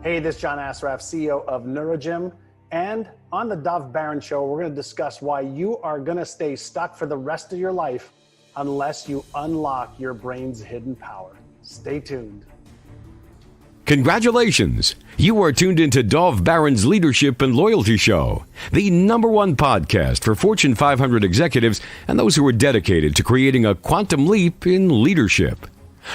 Hey, this is John Assaraf, CEO of Neurogym. And on the Dov Baron Show, we're going to discuss why you are going to stay stuck for the rest of your life unless you unlock your brain's hidden power. Stay tuned. Congratulations! You are tuned into Dov Baron's Leadership and Loyalty Show, the #1 podcast for Fortune 500 executives and those who are dedicated to creating a quantum leap in leadership.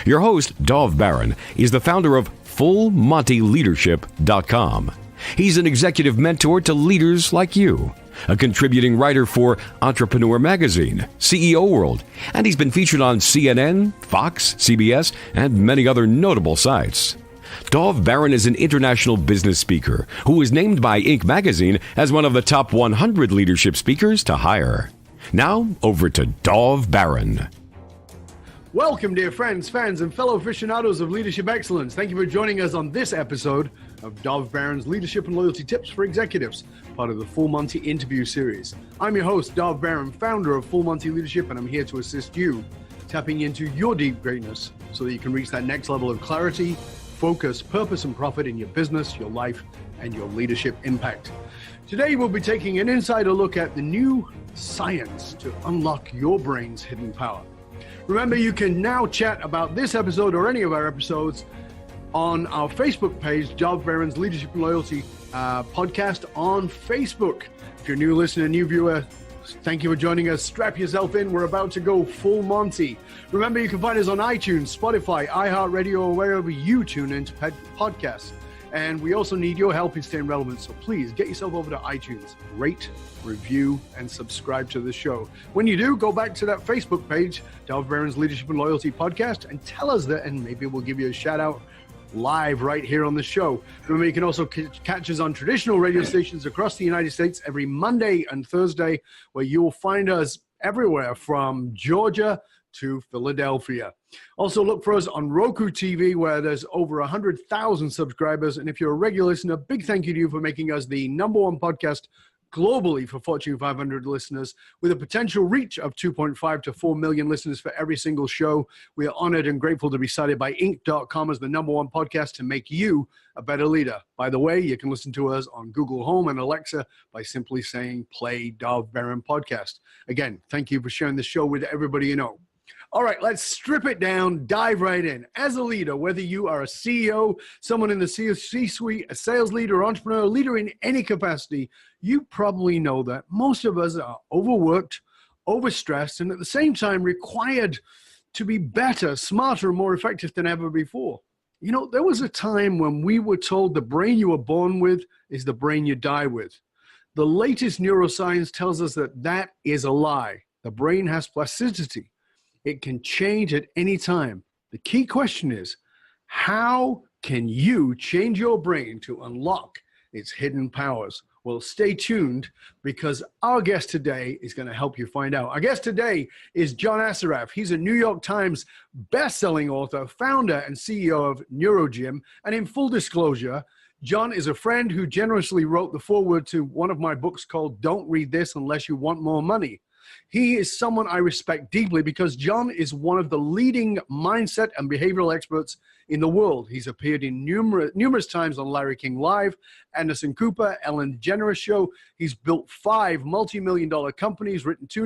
Your host, Dov Baron, is the founder of FullMontyLeadership.com. He's an executive mentor to leaders like you, a contributing writer for Entrepreneur Magazine, CEO World, and he's been featured on CNN, Fox, CBS, and many other notable sites. Dov Baron is an international business speaker who was named by Inc. magazine as one of the top 100 leadership speakers to hire. Now, over to Dov Baron. Welcome, dear friends, fans, and fellow aficionados of leadership excellence. Thank you for joining us on this episode of Dov Baron's Leadership and Loyalty Tips for Executives, part of the Full Monty interview series. I'm your host, Dov Baron, founder of Full Monty Leadership, and I'm here to assist you tapping into your deep greatness so that you can reach that next level of clarity, focus, purpose, and profit in your business, your life, and your leadership impact. Today, we'll be taking an insider look at the new science to unlock your brain's hidden power. Remember, you can now chat about this episode or any of our episodes on our Facebook page, Dov Baron's Leadership and Loyalty podcast on Facebook. If you're a new listener, new viewer, thank you for joining us. Strap yourself in. We're about to go full Monty. Remember, you can find us on iTunes, Spotify, iHeartRadio, or wherever you tune into podcasts. And we also need your help in staying relevant. So please get yourself over to iTunes, rate, review, and subscribe to the show. When you do, go back to that Facebook page, Dov Baron's Leadership and Loyalty Podcast, and tell us that, and maybe we'll give you a shout out live right here on the show. Remember, you can also catch us on traditional radio stations across the United States every Monday and Thursday, where you'll find us everywhere from Georgia to Philadelphia. Also look for us on Roku TV, where there's over 100,000 subscribers. And if you're a regular listener, big thank you to you for making us the #1 podcast globally for Fortune 500 listeners, with a potential reach of 2.5 to 4 million listeners for every single show. We are honored and grateful to be cited by Inc.com as the #1 podcast to make you a better leader. By the way, you can listen to us on Google Home and Alexa by simply saying, play Dov Baron podcast. Again, thank you for sharing the show with everybody you know. All right, let's strip it down, dive right in. As a leader, whether you are a CEO, someone in the C-suite, a sales leader, entrepreneur, leader in any capacity, you probably know that most of us are overworked, overstressed, and at the same time required to be better, smarter, and more effective than ever before. You know, there was a time when we were told the brain you were born with is the brain you die with. The latest neuroscience tells us that that is a lie. The brain has plasticity. It can change at any time. The key question is, how can you change your brain to unlock its hidden powers? Well, stay tuned, because our guest today is going to help you find out. Our guest today is John Assaraf. He's a New York Times best-selling author, founder, and CEO of Neurogym. And in full disclosure, John is a friend who generously wrote the foreword to one of my books called Don't Read This Unless You Want More Money. He is someone I respect deeply because John is one of the leading mindset and behavioral experts in the world. He's appeared in numerous times on Larry King Live, Anderson Cooper, Ellen DeGeneres Show. He's built 5 multi-million-dollar companies, written 2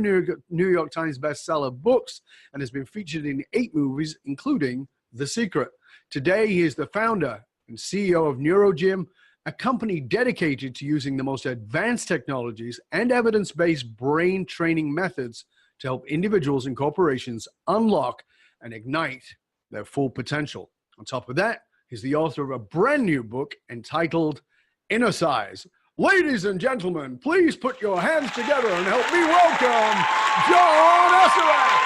New York Times bestseller books, and has been featured in 8 movies, including The Secret. Today, he is the founder and CEO of Neurogym, a company dedicated to using the most advanced technologies and evidence-based brain training methods to help individuals and corporations unlock and ignite their full potential. On top of that, he's the author of a brand new book entitled Innercise. Ladies and gentlemen, please put your hands together and help me welcome John Assaraf.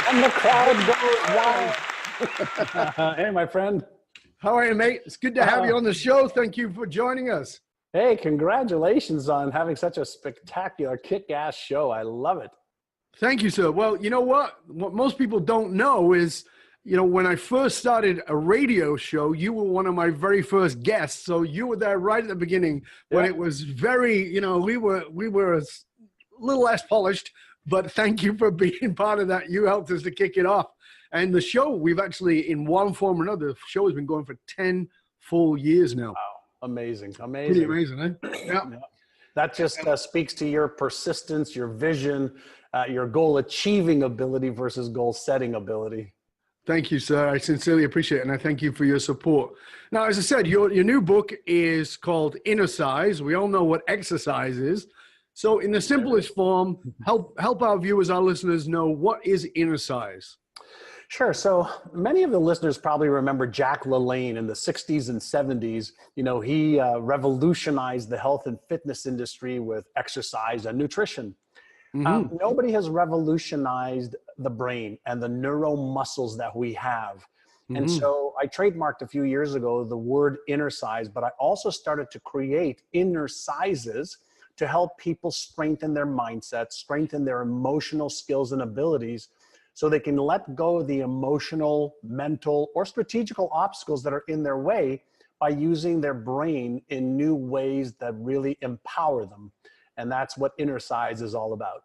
And the crowd goes wild. Hey, my friend. How are you, mate? It's good to have you on the show. Thank you for joining us. Hey, congratulations on having such a spectacular, kick-ass show. I love it. Thank you, sir. Well, you know what? What most people don't know is, you know, when I first started a radio show, you were one of my very first guests. So you were there right at the beginning when it was very, you know, we were a little less polished, but thank you for being part of that. You helped us to kick it off. And the show, we've actually, in one form or another, the show has been going for 10 full years now. Wow. Amazing. Pretty amazing, eh? Yeah. Yeah. That just speaks to your persistence, your vision, your goal achieving ability versus goal setting ability. Thank you, sir. I sincerely appreciate it, and I thank you for your support. Now, as I said, your new book is called Innercise. We all know what exercise is. So in the simplest form, help our viewers, our listeners know, what is Innercise? Sure. So many of the listeners probably remember Jack LaLanne in the 60s and 70s. You know, he revolutionized the health and fitness industry with exercise and nutrition. Nobody has revolutionized the brain and the neuromuscles that we have. And so I trademarked a few years ago the word innercise, but I also started to create innersizes to help people strengthen their mindset, strengthen their emotional skills and abilities, so they can let go of the emotional, mental, or strategical obstacles that are in their way by using their brain in new ways that really empower them. And that's what Innercise is all about.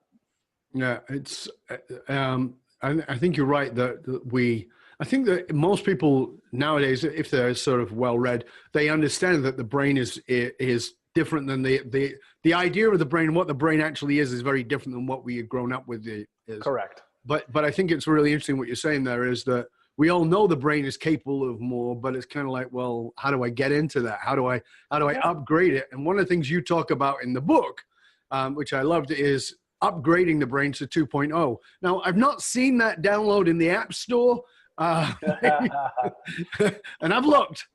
Yeah, it's. I think you're right I think that most people nowadays, if they're sort of well read, they understand that the brain is different than the idea of the brain. And what the brain actually is very different than what we had grown up with. Correct. But I think it's really interesting what you're saying there is that we all know the brain is capable of more, but it's kind of like, well, how do I get into that? How do I upgrade it? And one of the things you talk about in the book, which I loved, is upgrading the brain to 2.0. Now, I've not seen that download in the App Store, and I've looked.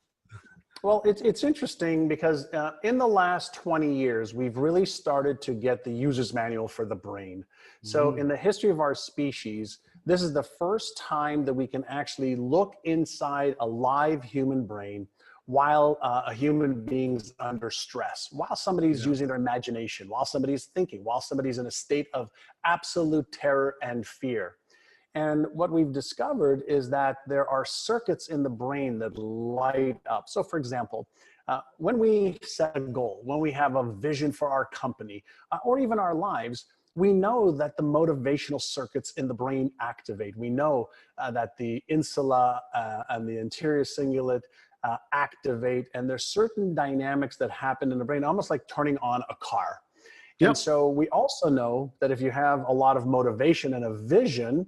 Well, it's interesting because in the last 20 years, we've really started to get the user's manual for the brain. So in the history of our species, this is the first time that we can actually look inside a live human brain while a human being's under stress, while somebody's using their imagination, while somebody's thinking, while somebody's in a state of absolute terror and fear. And what we've discovered is that there are circuits in the brain that light up. So for example, when we set a goal, when we have a vision for our company, or even our lives, we know that the motivational circuits in the brain activate. We know that the insula and the anterior cingulate activate, and there's certain dynamics that happen in the brain, almost like turning on a car. And so we also know that if you have a lot of motivation and a vision,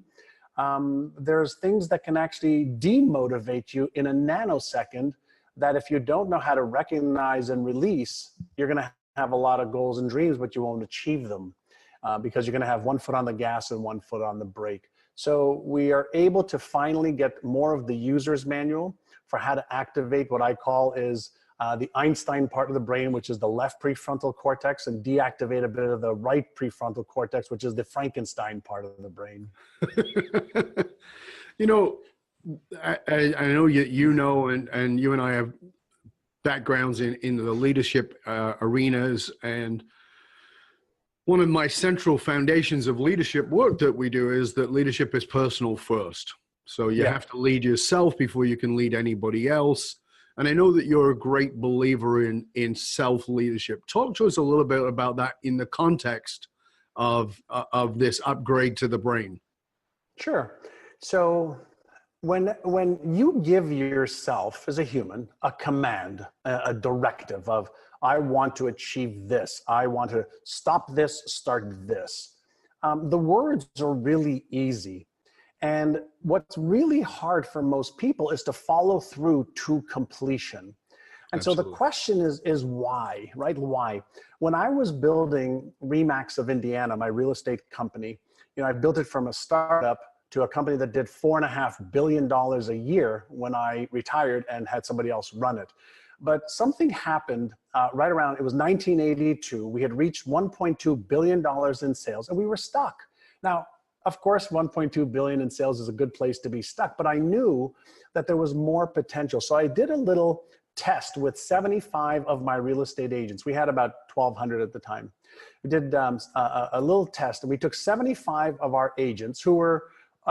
there's things that can actually demotivate you in a nanosecond that if you don't know how to recognize and release, you're going to have a lot of goals and dreams, but you won't achieve them because you're going to have one foot on the gas and one foot on the brake. So we are able to finally get more of the user's manual for how to activate what I call is the Einstein part of the brain, which is the left prefrontal cortex, and deactivate a bit of the right prefrontal cortex, which is the Frankenstein part of the brain. You know, I know you know, and you and I have backgrounds in the leadership arenas, and one of my central foundations of leadership work that we do is that leadership is personal first. So you have to lead yourself before you can lead anybody else. And I know that you're a great believer in self-leadership. Talk to us a little bit about that in the context of this upgrade to the brain. Sure. So when you give yourself as a human a command, a directive of, I want to achieve this, I want to stop this, start this, the words are really easy. And what's really hard for most people is to follow through to completion. And Absolutely. so the question is why, right? Why? When I was building Remax of Indiana, my real estate company, you know, I built it from a startup to a company that did $4.5 billion a year when I retired and had somebody else run it. But something happened right around, it was 1982. We had reached $1.2 billion in sales and we were stuck. Now, of course, 1.2 billion in sales is a good place to be stuck, but I knew that there was more potential. So I did a little test with 75 of my real estate agents. We had about 1,200 at the time. We did a little test, and we took 75 of our agents who were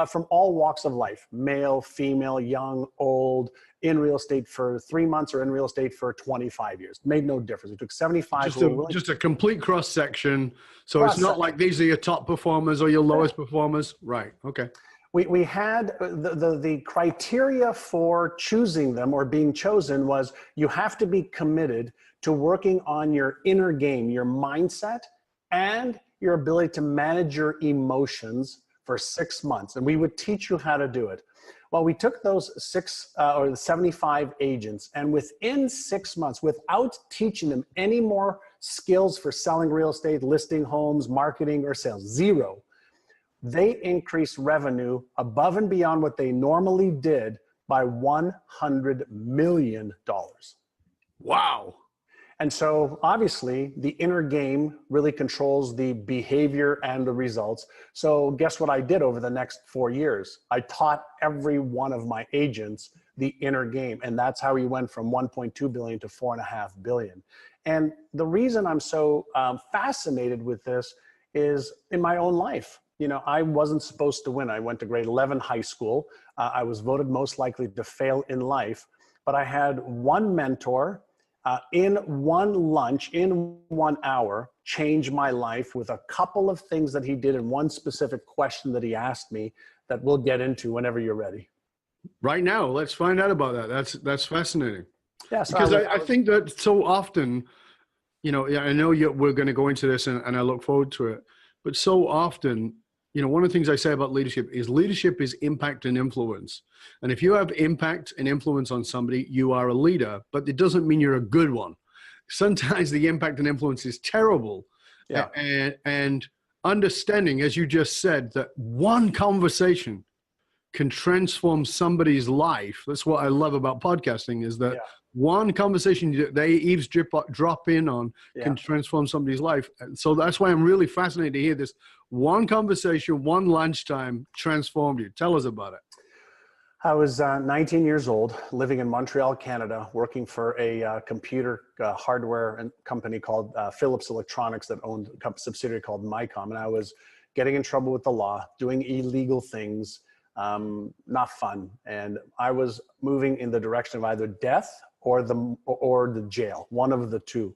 from all walks of life, male, female, young, old, in real estate for 3 months or in real estate for 25 years. Made no difference. We took 75. Just a complete cross-section. So it's not like these are your top performers or your lowest performers. Right. Okay. We had the criteria for choosing them or being chosen was you have to be committed to working on your inner game, your mindset, and your ability to manage your emotions for 6 months. And we would teach you how to do it. Well, we took those 75 agents, and within 6 months, without teaching them any more skills for selling real estate, listing homes, marketing, or sales, zero, they increased revenue above and beyond what they normally did by $100 million. Wow. And so obviously the inner game really controls the behavior and the results. So guess what I did over the next 4 years? I taught every one of my agents the inner game. And that's how we went from 1.2 billion to 4.5 billion. And the reason I'm so fascinated with this is in my own life. You know, I wasn't supposed to win. I went to grade 11 high school. I was voted most likely to fail in life, but I had one mentor in one lunch, in 1 hour, change my life with a couple of things that he did in one specific question that he asked me that we'll get into whenever you're ready. Right now, let's find out about that. That's fascinating. Yes, because I think that so often, you know, I know we're going to go into this and I look forward to it, but so often, you know, one of the things I say about leadership is impact and influence. And if you have impact and influence on somebody, you are a leader, but it doesn't mean you're a good one. Sometimes the impact and influence is terrible. Yeah. And understanding, as you just said, that one conversation can transform somebody's life. That's what I love about podcasting, is that one conversation they drop in on can transform somebody's life. And so that's why I'm really fascinated to hear this. One conversation, one lunchtime transformed you. Tell us about it. I was 19 years old, living in Montreal, Canada, working for a computer hardware company called Philips Electronics that owned a subsidiary called Micom. And I was getting in trouble with the law, doing illegal things, not fun. And I was moving in the direction of either death or the jail, one of the two.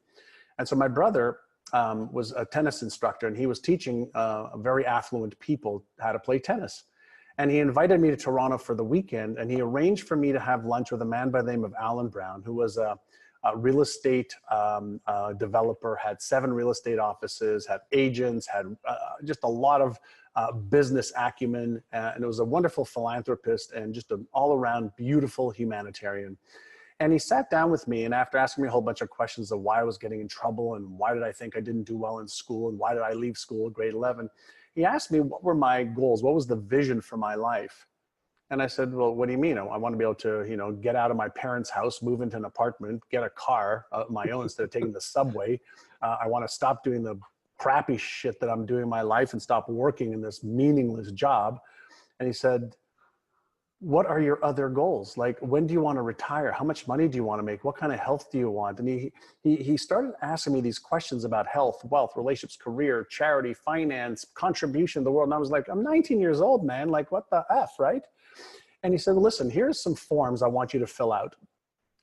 And so my brother was a tennis instructor, and he was teaching very affluent people how to play tennis. And he invited me to Toronto for the weekend, and he arranged for me to have lunch with a man by the name of Alan Brown, who was a real estate developer, had 7 real estate offices, had agents, had just a lot of business acumen, and it was a wonderful philanthropist and just an all-around beautiful humanitarian. And he sat down with me, and after asking me a whole bunch of questions of why I was getting in trouble and why did I think I didn't do well in school and why did I leave school at grade 11, he asked me what were my goals, what was the vision for my life. And I said, well, what do you mean? I want to be able to, you know, get out of my parents' house, move into an apartment, get a car of my own instead of taking the subway. I want to stop doing the crappy shit that I'm doing in my life and stop working in this meaningless job. And he said, what are your other goals? Like, when do you want to retire? How much money do you want to make? What kind of health do you want? And he started asking me these questions about health, wealth, relationships, career, charity, finance, contribution to the world. And I was like, I'm 19 years old, man. Like, what the F, right? And he said, listen, here's some forms I want you to fill out.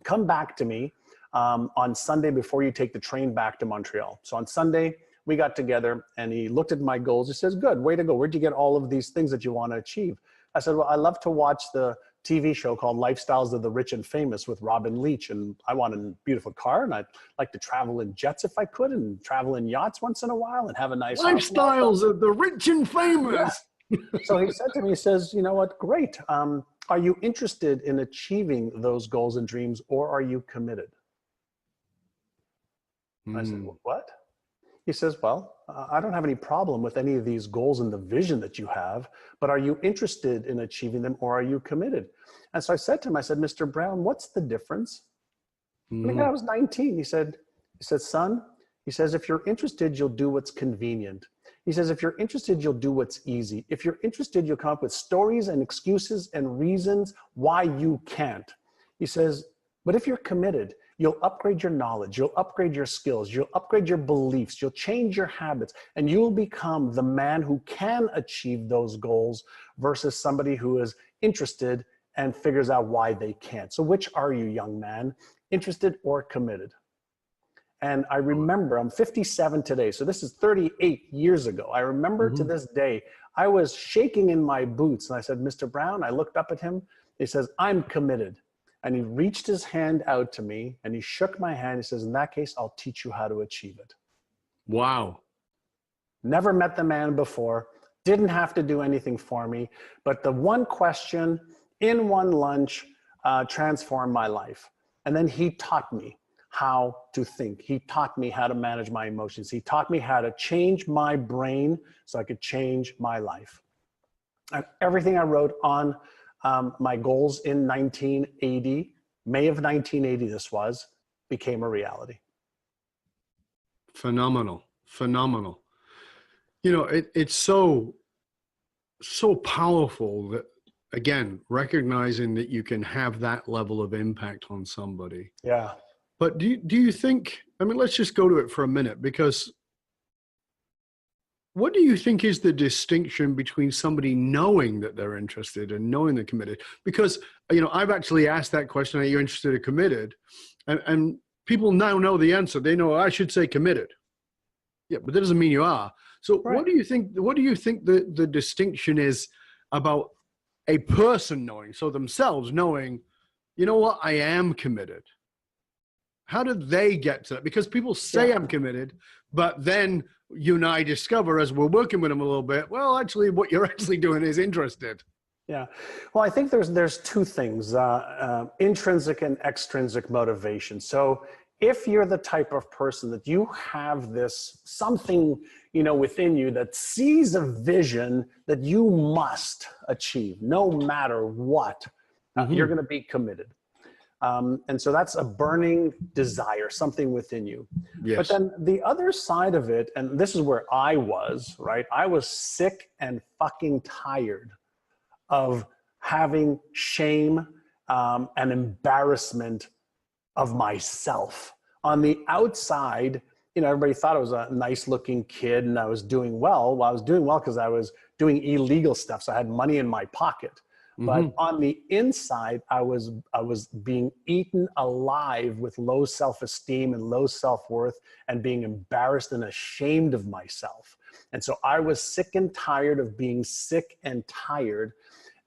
Come back to me on Sunday before you take the train back to Montreal. So on Sunday, we got together and he looked at my goals. He says, good, way to go. Where'd you get all of these things that you want to achieve? I said, well, I love to watch the TV show called Lifestyles of the Rich and Famous with Robin Leach. And I want a beautiful car, and I'd like to travel in jets if I could, and travel in yachts once in a while and have a nice Lifestyles of the Rich and Famous. Yeah. So he said to me, he says, you know what, great. Are you interested in achieving those goals and dreams, or are you committed? I said, well, what? He says, well, I don't have any problem with any of these goals and the vision that you have, but are you interested in achieving them, or are you committed? And so I said to him, I said, Mr. Brown, what's the difference? I mean, I was 19. He said, son, he says, if you're interested, you'll do what's convenient. He says, if you're interested, you'll do what's easy. If you're interested, you'll come up with stories and excuses and reasons why you can't. He says, but if you're committed, you'll upgrade your knowledge, you'll upgrade your skills, you'll upgrade your beliefs, you'll change your habits, and you'll become the man who can achieve those goals versus somebody who is interested and figures out why they can't. So which are you, young man, interested or committed? And I remember, I'm 57 today, so this is 38 years ago. I remember to this day, I was shaking in my boots and I said, Mr. Brown, I looked up at him. He says, I'm committed. And he reached his hand out to me and he shook my hand. He says, in that case, I'll teach you how to achieve it. Wow. Never met the man before, didn't have to do anything for me, but the one question in one lunch transformed my life. And then he taught me how to think. He taught me how to manage my emotions. He taught me how to change my brain so I could change my life. And everything I wrote on my goals in 1980, May of 1980 this was, became a reality. Phenomenal. Phenomenal. You know, it's so powerful that, again, recognizing that you can have that level of impact on somebody. Yeah. But do you think, I mean, let's just go to it for a minute, because what do you think is the distinction between somebody knowing that they're interested and knowing they're committed? Because, you know, I've actually asked that question, are you interested or committed? And people now know the answer. They know I should say committed. Yeah, but that doesn't mean you are. So Right. what do you think the distinction is about a person knowing, so themselves knowing, you know what, I am committed? How do they get to that? Because people say I'm committed, but then you and I discover as we're working with them a little bit, well, actually what you're actually doing is interested. Yeah. Well, I think there's two things, intrinsic and extrinsic motivation. So if you're the type of person that you have this something, you know, within you that sees a vision that you must achieve, no matter what, you're going to be committed. And so that's a burning desire, something within you. Yes. But then the other side of it, and this is where I was, right? I was sick and fucking tired of having shame and embarrassment of myself. On the outside, you know, everybody thought I was a nice looking kid and I was doing well. Well, I was doing well because I was doing illegal stuff. So I had money in my pocket. But on the inside, I was being eaten alive with low self-esteem and low self-worth and being embarrassed and ashamed of myself. And so I was sick and tired of being sick and tired.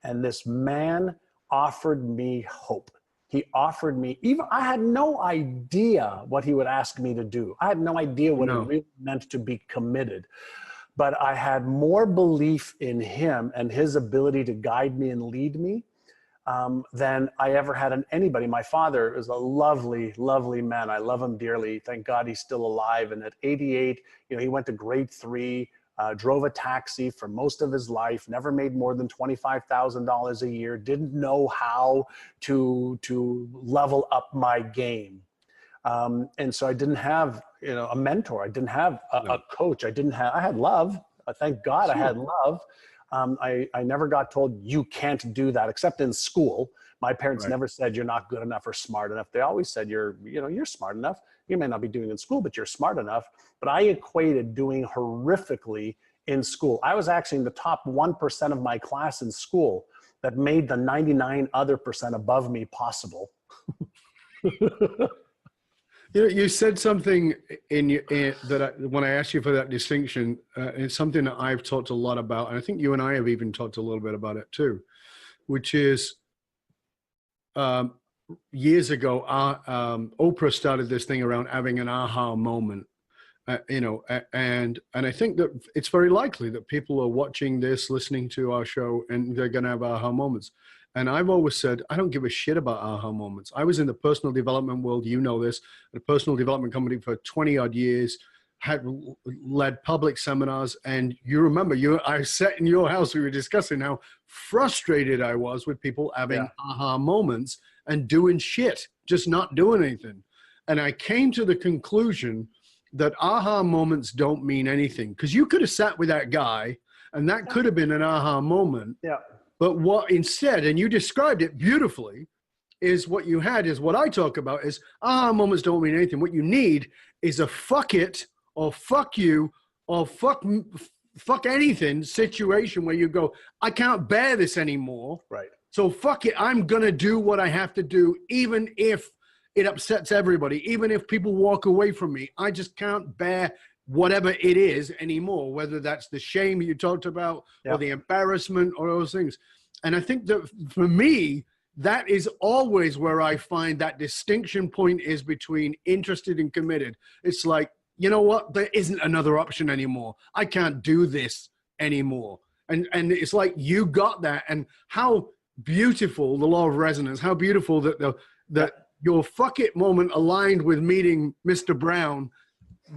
And this man offered me hope. He offered me, even I had no idea what he would ask me to do. I had no idea what it really meant to be committed. But I had more belief in him and his ability to guide me and lead me than I ever had in anybody. My father is a lovely, lovely man. I love him dearly. Thank God he's still alive. And at 88, you know, he went to grade 3, drove a taxi for most of his life, never made more than $25,000 a year, didn't know how to level up my game. And so I didn't have, you know, a mentor. I didn't have a coach. I had love. Thank God I had love. I never got told you can't do that, except in school. My parents never said you're not good enough or smart enough. They always said you're smart enough. You may not be doing it in school, but you're smart enough. But I equated doing horrifically in school. I was actually in the top 1% of my class in school that made the 99 other percent above me possible. You know, you said something when I asked you for that distinction, it's something that I've talked a lot about, and I think you and I have even talked a little bit about it too, which is years ago, Oprah started this thing around having an aha moment, you know, and I think that it's very likely that people are watching this, listening to our show, and they're going to have aha moments. And I've always said, I don't give a shit about aha moments. I was in the personal development world, you know this, a personal development company for 20 odd years, had led public seminars. And you remember, I sat in your house, we were discussing how frustrated I was with people having aha moments and doing shit, just not doing anything. And I came to the conclusion that aha moments don't mean anything, because you could have sat with that guy and that could have been an aha moment. Yeah. But what instead, and you described it beautifully, is what you had is what I talk about is aha moments don't mean anything. What you need is a fuck it or fuck you or fuck anything situation where you go, I can't bear this anymore. Right. So fuck it. I'm going to do what I have to do, even if it upsets everybody. Even if people walk away from me, I just can't bear whatever it is anymore, whether that's the shame you talked about or the embarrassment or those things. And I think that for me, that is always where I find that distinction point is between interested and committed. It's like, you know what? There isn't another option anymore. I can't do this anymore. And it's like you got that. And how beautiful the law of resonance, how beautiful that your fuck it moment aligned with meeting Mr. Brown.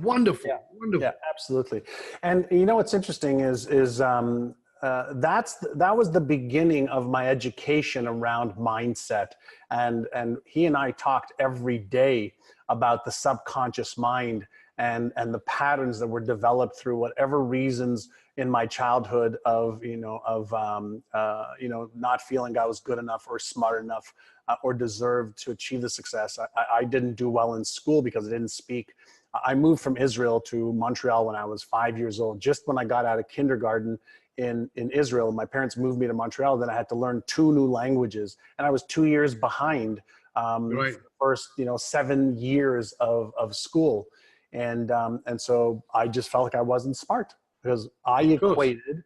Wonderful. Wonderful. Yeah, absolutely. And you know what's interesting is that was the beginning of my education around mindset. And he and I talked every day about the subconscious mind and the patterns that were developed through whatever reasons in my childhood of not feeling I was good enough or smart enough or deserved to achieve the success. I didn't do well in school because I didn't speak. I moved from Israel to Montreal when I was 5 years old. Just when I got out of kindergarten in Israel, my parents moved me to Montreal. Then I had to learn 2 new languages, and I was 2 years behind for the first 7 years of school, and so I just felt like I wasn't smart because I equated,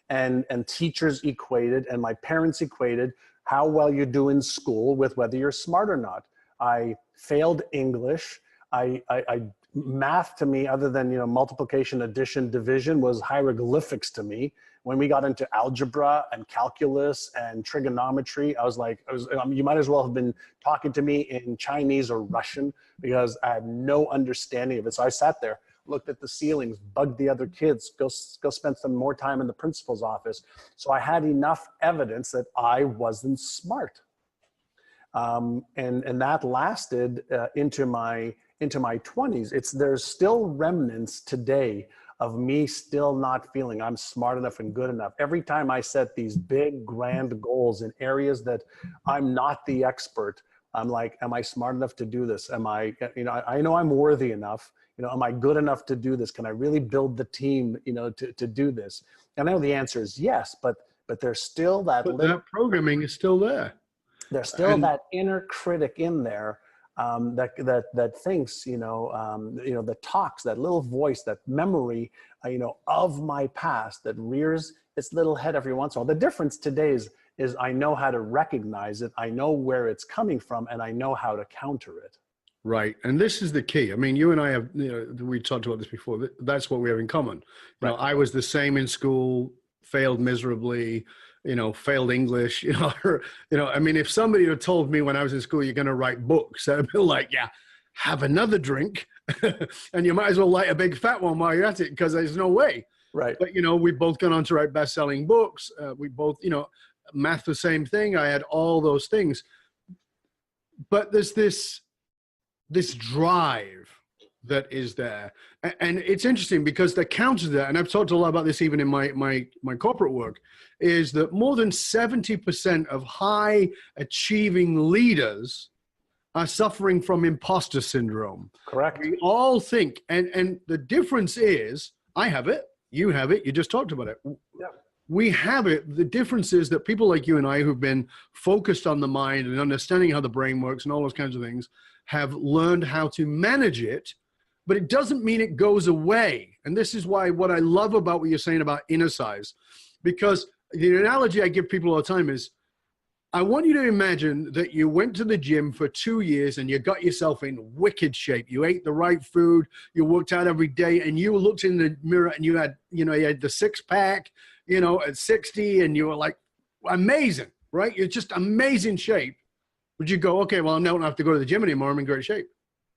and teachers equated, and my parents equated how well you do in school with whether you're smart or not. I failed English. Math to me, other than multiplication, addition, division, was hieroglyphics to me. When we got into algebra and calculus and trigonometry, I was like, you might as well have been talking to me in Chinese or Russian because I had no understanding of it. So I sat there, looked at the ceilings, bugged the other kids, go spend some more time in the principal's office. So I had enough evidence that I wasn't smart. And that lasted into my 20s. There's still remnants today of me still not feeling I'm smart enough and good enough. Every time I set these big, grand goals in areas that I'm not the expert, I'm like, am I smart enough to do this? Am I, I know I'm worthy enough. Am I good enough to do this? Can I really build the team, to do this? And I know the answer is yes, but there's still that. But that programming is still there. There's still that inner critic in there that thinks, that talks, that little voice, that memory, of my past that rears its little head every once in a while. The difference today is I know how to recognize it, I know where it's coming from, and I know how to counter it. Right. And this is the key. I mean, you and I have, we talked about this before. That's what we have in common. I was the same in school, failed miserably, failed English, I mean, if somebody had told me when I was in school, you're going to write books, I'd be like, yeah, have another drink and you might as well light a big fat one while you're at it because there's no way. Right. But, we've both gone on to write best-selling books. We both, math, the same thing. I had all those things, but there's this drive that is there. And it's interesting because the counter to that, and I've talked a lot about this even in my corporate work, is that more than 70% of high achieving leaders are suffering from imposter syndrome. Correct. We all think, and the difference is, I have it, you have it, you just talked about it. Yeah. We have it. The difference is that people like you and I who've been focused on the mind and understanding how the brain works and all those kinds of things have learned how to manage it, but it doesn't mean it goes away. And this is why what I love about what you're saying about inner size, because the analogy I give people all the time is, I want you to imagine that you went to the gym for 2 years and you got yourself in wicked shape. You ate the right food, you worked out every day, and you looked in the mirror and you had, you had the 6-pack, at 60, and you were like, amazing, right? You're just amazing shape. Would you go, okay, well, I don't have to go to the gym anymore, I'm in great shape?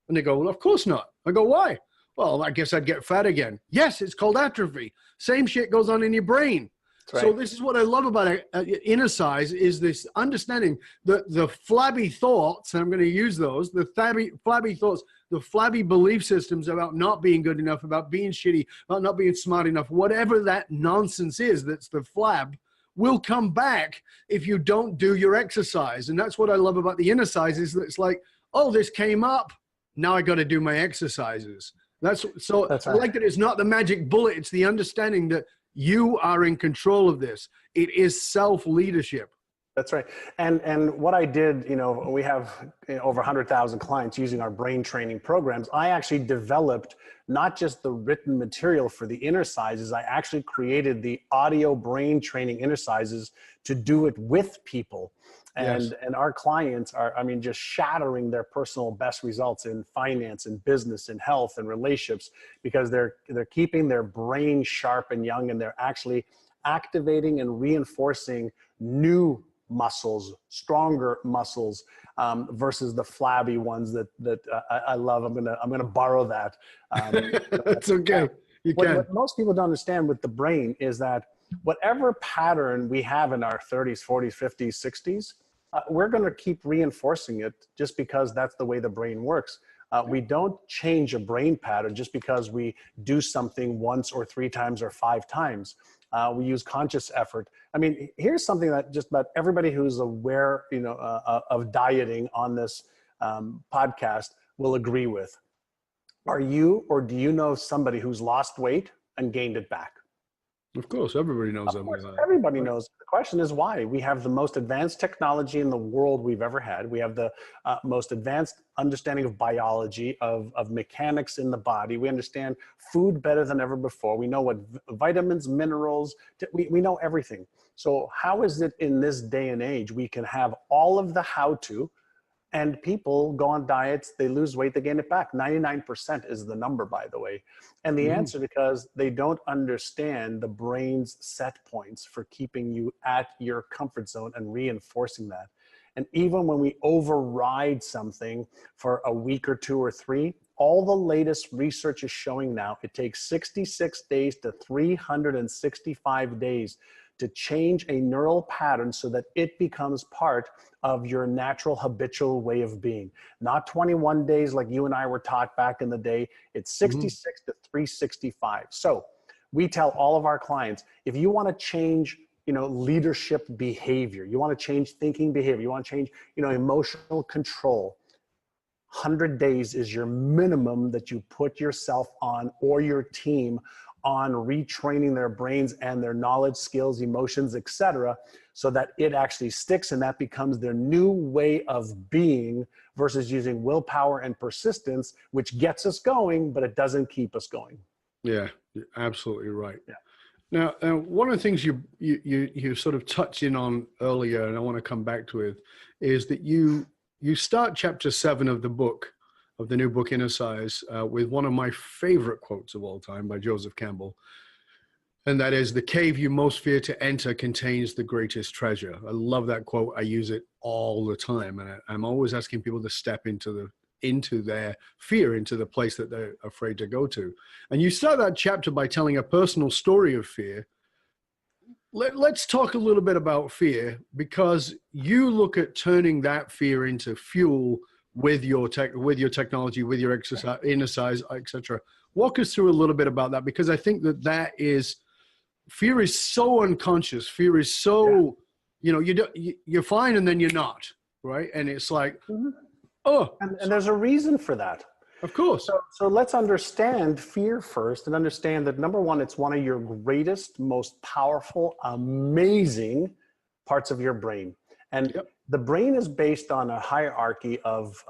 And they go, well, of course not. I go, why? Well, I guess I'd get fat again. Yes, it's called atrophy. Same shit goes on in your brain. Right. So this is what I love about inner size, is this understanding that the flabby thoughts, and I'm going to use those, the flabby thoughts, the flabby belief systems about not being good enough, about being shitty, about not being smart enough, whatever that nonsense is, that's the flab, will come back if you don't do your exercise. And that's what I love about the inner size, is that it's like, oh, this came up, now I got to do my exercises. That's right. I like that it's not the magic bullet, it's the understanding that you are in control of this. It is self-leadership. That's right. And what I did, we have over 100,000 clients using our brain training programs. I actually developed not just the written material for the innersizes, I actually created the audio brain training innersizes to do it with people. And our clients are, just shattering their personal best results in finance and business and health and relationships, because they're keeping their brain sharp and young, and they're actually activating and reinforcing new muscles, stronger muscles, versus the flabby ones that I love. I'm gonna borrow that. That's okay. You can. What most people don't understand with the brain is that whatever pattern we have in our 30s, 40s, 50s, 60s, we're going to keep reinforcing it just because that's the way the brain works. We don't change a brain pattern just because we do something once or 3 times or 5 times. We use conscious effort. Here's something that just about everybody who's aware, of dieting on this podcast will agree with. Are you, or do you know somebody who's lost weight and gained it back? Of course, everybody knows that. Everybody knows. The question is why. We have the most advanced technology in the world we've ever had. We have the most advanced understanding of biology, of mechanics in the body. We understand food better than ever before. We know what vitamins, minerals, we know everything. So how is it in this day and age we can have all of the how-to, and people go on diets, they lose weight, they gain it back? 99% is the number, by the way. And the answer, because they don't understand the brain's set points for keeping you at your comfort zone and reinforcing that. And even when we override something for a week or 2 or 3, all the latest research is showing now it takes 66 days to 365 days to change a neural pattern so that it becomes part of your natural habitual way of being. Not 21 days like you and I were taught back in the day. It's 66 to 365. So we tell all of our clients, if you want to change, leadership behavior, you want to change thinking behavior, you want to change, emotional control, 100 days is your minimum that you put yourself on, or your team on, retraining their brains and their knowledge, skills, emotions, etc., so that it actually sticks and that becomes their new way of being, versus using willpower and persistence, which gets us going, but it doesn't keep us going. Yeah, you're absolutely right. Yeah. Now, one of the things you sort of touched in on earlier, and I want to come back to it, is that you start chapter 7 of the new book, Inner Size, with one of my favorite quotes of all time by Joseph Campbell. And that is, "The cave you most fear to enter contains the greatest treasure." I love that quote. I use it all the time. And I'm always asking people to step into their fear, into the place that they're afraid to go to. And you start that chapter by telling a personal story of fear. Let's talk a little bit about fear, because you look at turning that fear into fuel with your technology, with your exercise, inner size, etc. Walk us through a little bit about that, because I think fear is so unconscious. Fear is so, you're fine and then you're not, right? And it's like, and there's a reason for that. Of course. So let's understand fear first, and understand that, number one, it's one of your greatest, most powerful, amazing parts of your brain. And the brain is based on a hierarchy of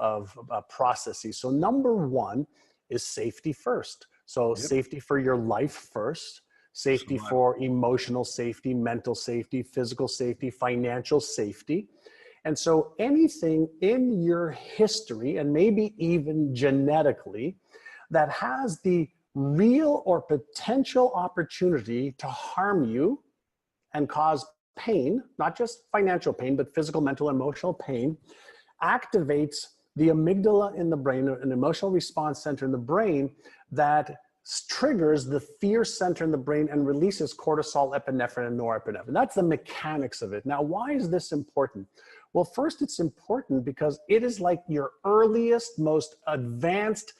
processes. So number one is safety first. So safety for your life first, safety for emotional safety, mental safety, physical safety, financial safety. And so anything in your history, and maybe even genetically, that has the real or potential opportunity to harm you and cause pain, not just financial pain, but physical, mental, emotional pain, activates the amygdala in the brain, an emotional response center in the brain that triggers the fear center in the brain and releases cortisol, epinephrine, and norepinephrine. That's the mechanics of it. Now, why is this important? Well, first, it's important because it is like your earliest, most advanced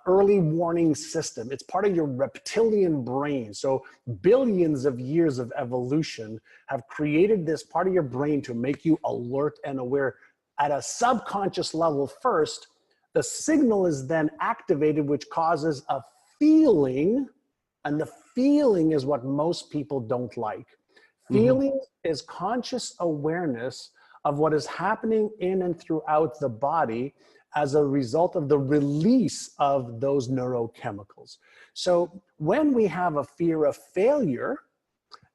early warning system. It's part of your reptilian brain. So billions of years of evolution have created this part of your brain to make you alert and aware at a subconscious level first. The signal is then activated, which causes a feeling, and the feeling is what most people don't like. Feeling is conscious awareness of what is happening in and throughout the body as a result of the release of those neurochemicals. So when we have a fear of failure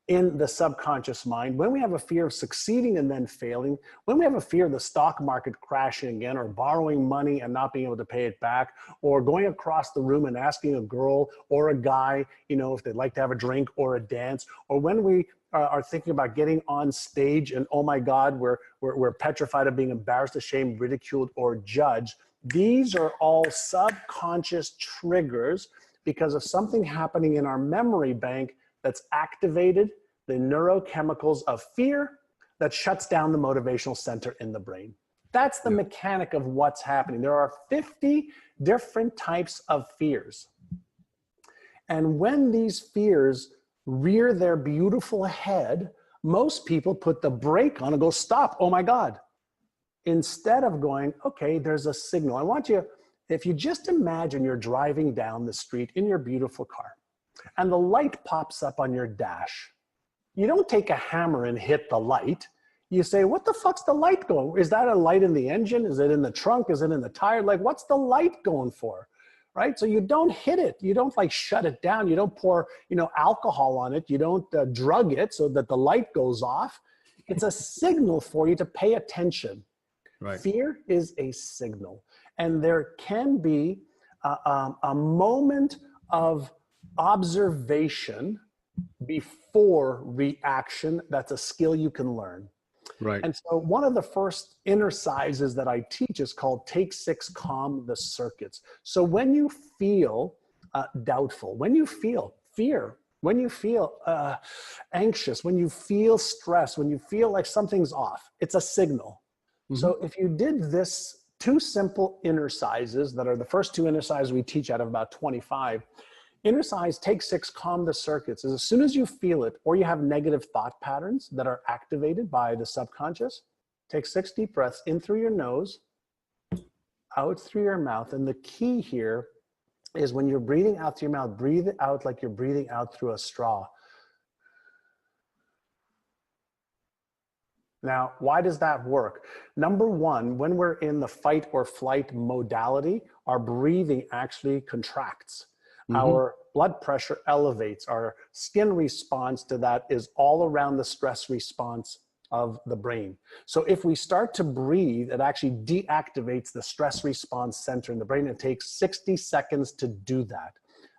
in the subconscious mind, when we have a fear of succeeding and then failing, when we have a fear of the stock market crashing again, or borrowing money and not being able to pay it back, or going across the room and asking a girl or a guy, if they'd like to have a drink or a dance, or when we are thinking about getting on stage and, oh my God, we're petrified of being embarrassed, ashamed, ridiculed, or judged. These are all subconscious triggers because of something happening in our memory bank that's activated the neurochemicals of fear that shuts down the motivational center in the brain. That's the mechanic of what's happening. There are 50 different types of fears. And when these fears rear their beautiful head, most people put the brake on and go, stop, oh my God. Instead of going, okay, there's a signal. I want you, if you just imagine you're driving down the street in your beautiful car, and the light pops up on your dash. You don't take a hammer and hit the light. You say, what the fuck's the light going? Is that a light in the engine? Is it in the trunk? Is it in the tire? Like, what's the light going for? Right? So you don't hit it. You don't like shut it down. You don't pour, alcohol on it. You don't drug it so that the light goes off. It's a signal for you to pay attention. Right. Fear is a signal. And there can be a moment of observation before reaction. That's a skill you can learn. Right. And so one of the first innersizes that I teach is called Take 6, Calm the Circuits. So when you feel doubtful, when you feel fear, when you feel anxious, when you feel stress, when you feel like something's off, it's a signal. So if you did this 2 simple innersizes that are the first 2 innersizes we teach out of about 25, innercise, take 6, calm the circuits is as soon as you feel it or you have negative thought patterns that are activated by the subconscious, take 6 deep breaths in through your nose, out through your mouth. And the key here is when you're breathing out through your mouth, breathe it out like you're breathing out through a straw. Now, why does that work? Number one, when we're in the fight or flight modality, our breathing actually contracts. Our blood pressure elevates. Our skin response to that is all around the stress response of the brain. So if we start to breathe, it actually deactivates the stress response center in the brain. It takes 60 seconds to do that.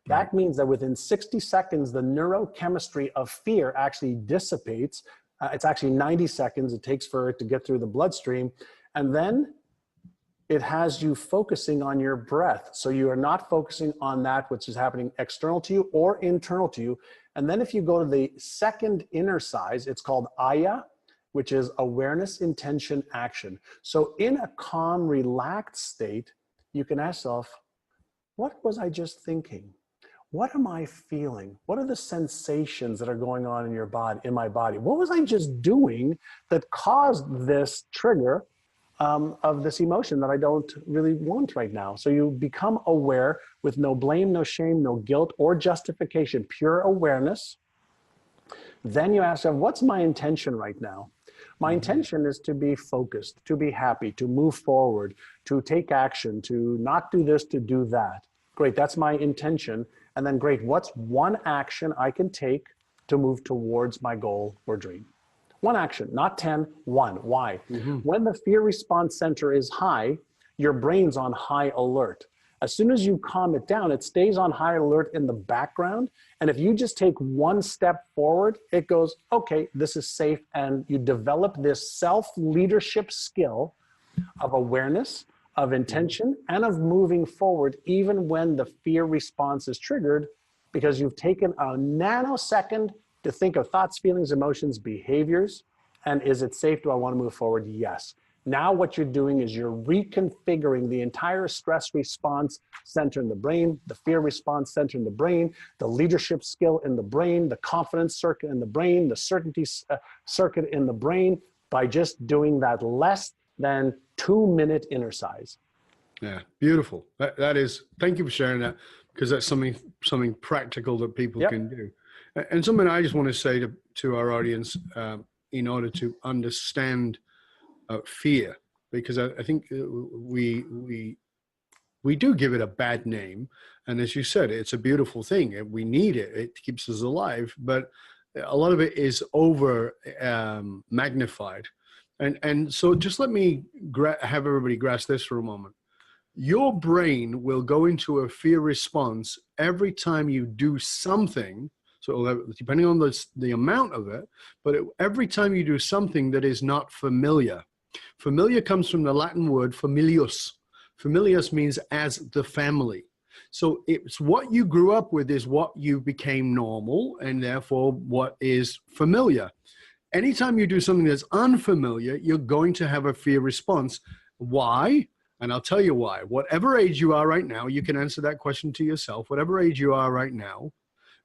That means that within 60 seconds, the neurochemistry of fear actually dissipates. It's actually 90 seconds it takes for it to get through the bloodstream. And then it has you focusing on your breath. So you are not focusing on that which is happening external to you or internal to you. And then if you go to the second innercise, it's called Aya, which is awareness, intention, action. So in a calm, relaxed state, you can ask yourself, what was I just thinking? What am I feeling? What are the sensations that are going on in your body, in my body? What was I just doing that caused this trigger of this emotion that I don't really want right now? So you become aware with no blame, no shame, no guilt or justification, pure awareness. Then you ask yourself, what's my intention right now? My intention is to be focused, to be happy, to move forward, to take action, to not do this, to do that. Great, that's my intention. And then great, what's one action I can take to move towards my goal or dream? One action, not 10, one. Why? When the fear response center is high, your brain's on high alert. As soon as you calm it down, it stays on high alert in the background. And if you just take one step forward, it goes, okay, this is safe. And you develop this self-leadership skill of awareness, of intention, and of moving forward, even when the fear response is triggered, because you've taken a nanosecond to think of thoughts, feelings, emotions, behaviors, and is it safe? Do I want to move forward? Yes. Now what you're doing is you're reconfiguring the entire stress response center in the brain, the fear response center in the brain, the leadership skill in the brain, the confidence circuit in the brain, the certainty circuit in the brain, by just doing that less than 2-minute innercise. Yeah, beautiful. That is, thank you for sharing that, because that's something practical that people can do. And something I just want to say to our audience, in order to understand fear, because I think we do give it a bad name. And as you said, it's a beautiful thing. We need it. It keeps us alive. But a lot of it is over magnified. And so just let me have everybody grasp this for a moment. Your brain will go into a fear response every time you do something. So depending on the amount of it, but every time you do something that is not familiar. Familiar comes from the Latin word familius. Familius means as the family. So it's what you grew up with is what you became normal, and therefore what is familiar. Anytime you do something that's unfamiliar, you're going to have a fear response. Why? And I'll tell you why. Whatever age you are right now, you can answer that question to yourself. Whatever age you are right now,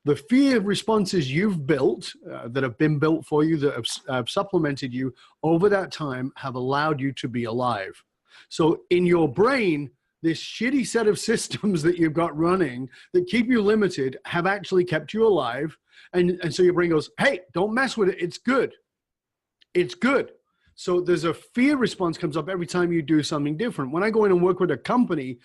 the fear responses you've built, that have been built for you, that have supplemented you over that time, have allowed you to be alive. So in your brain, this shitty set of systems that you've got running that keep you limited have actually kept you alive. And so your brain goes, hey, don't mess with it. It's good. It's good. So there's a fear response comes up every time you do something different. When I go in and work with a company,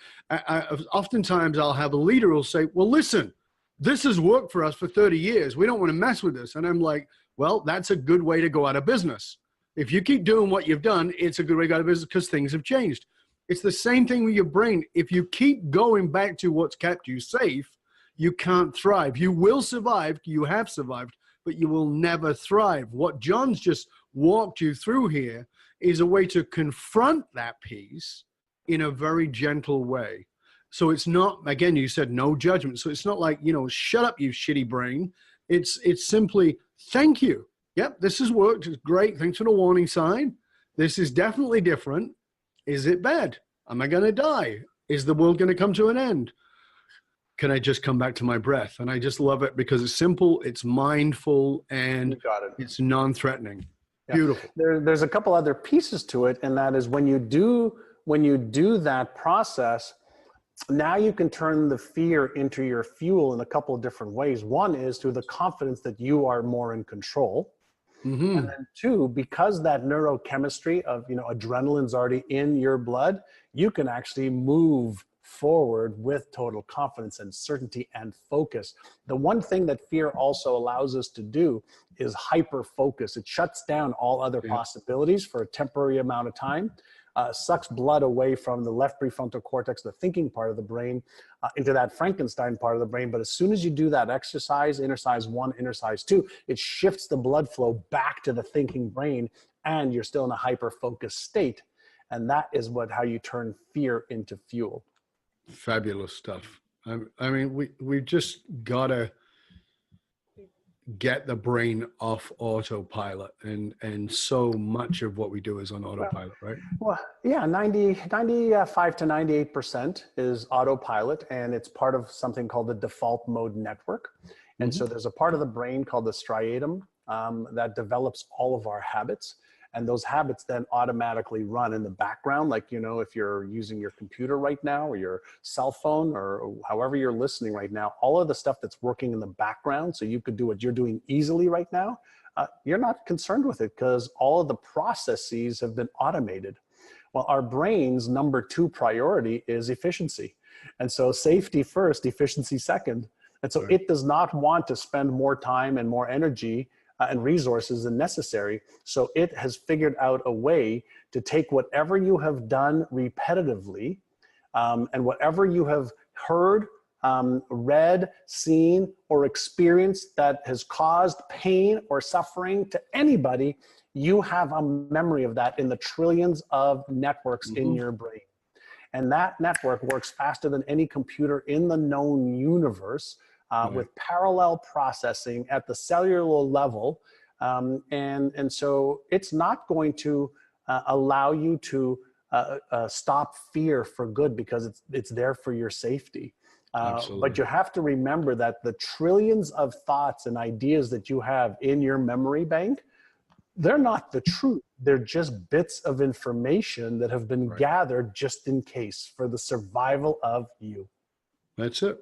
oftentimes I'll have a leader who'll say, well, listen, this has worked for us for 30 years. We don't want to mess with this. And I'm like, well, that's a good way to go out of business. If you keep doing what you've done, it's a good way to go out of business because things have changed. It's the same thing with your brain. If you keep going back to what's kept you safe, you can't thrive. You will survive. You have survived, but you will never thrive. What John's just walked you through here is a way to confront that piece in a very gentle way. So it's not, again, you said no judgment. So it's not like, shut up, you shitty brain. It's simply, thank you. Yep, this has worked. It's great. Thanks for the warning sign. This is definitely different. Is it bad? Am I going to die? Is the world going to come to an end? Can I just come back to my breath? And I just love it because it's simple, it's mindful, and it's non-threatening. Yeah. Beautiful. There's a couple other pieces to it, and that is when you do that process, now you can turn the fear into your fuel in a couple of different ways. One is through the confidence that you are more in control. Mm-hmm. And then two, because that neurochemistry of, adrenaline's already in your blood, you can actually move forward with total confidence and certainty and focus. The one thing that fear also allows us to do is hyper focus. It shuts down all other possibilities for a temporary amount of time. Sucks blood away from the left prefrontal cortex, the thinking part of the brain, into that Frankenstein part of the brain. But as soon as you do that exercise, innercise 1, innercise 2, it shifts the blood flow back to the thinking brain, and you're still in a hyper-focused state. And that is how you turn fear into fuel. Fabulous stuff. I mean, we just got to get the brain off autopilot, and so much of what we do is on autopilot, right? Well, yeah, 95 to 98% is autopilot, and it's part of something called the default mode network. And so there's a part of the brain called the striatum that develops all of our habits. And those habits then automatically run in the background. Like, if you're using your computer right now, or your cell phone, or however you're listening right now, all of the stuff that's working in the background, so you could do what you're doing easily right now, you're not concerned with it because all of the processes have been automated. Well, our brain's number 2 priority is efficiency. And so safety first, efficiency second. And so it does not want to spend more time and more energy and resources than necessary. So it has figured out a way to take whatever you have done repetitively and whatever you have heard, read, seen, or experienced that has caused pain or suffering to anybody, you have a memory of that in the trillions of networks in your brain. And that network works faster than any computer in the known universe. With parallel processing at the cellular level. And so it's not going to allow you to stop fear for good because it's there for your safety. But you have to remember that the trillions of thoughts and ideas that you have in your memory bank, they're not the truth. They're just bits of information that have been gathered just in case for the survival of you. That's it.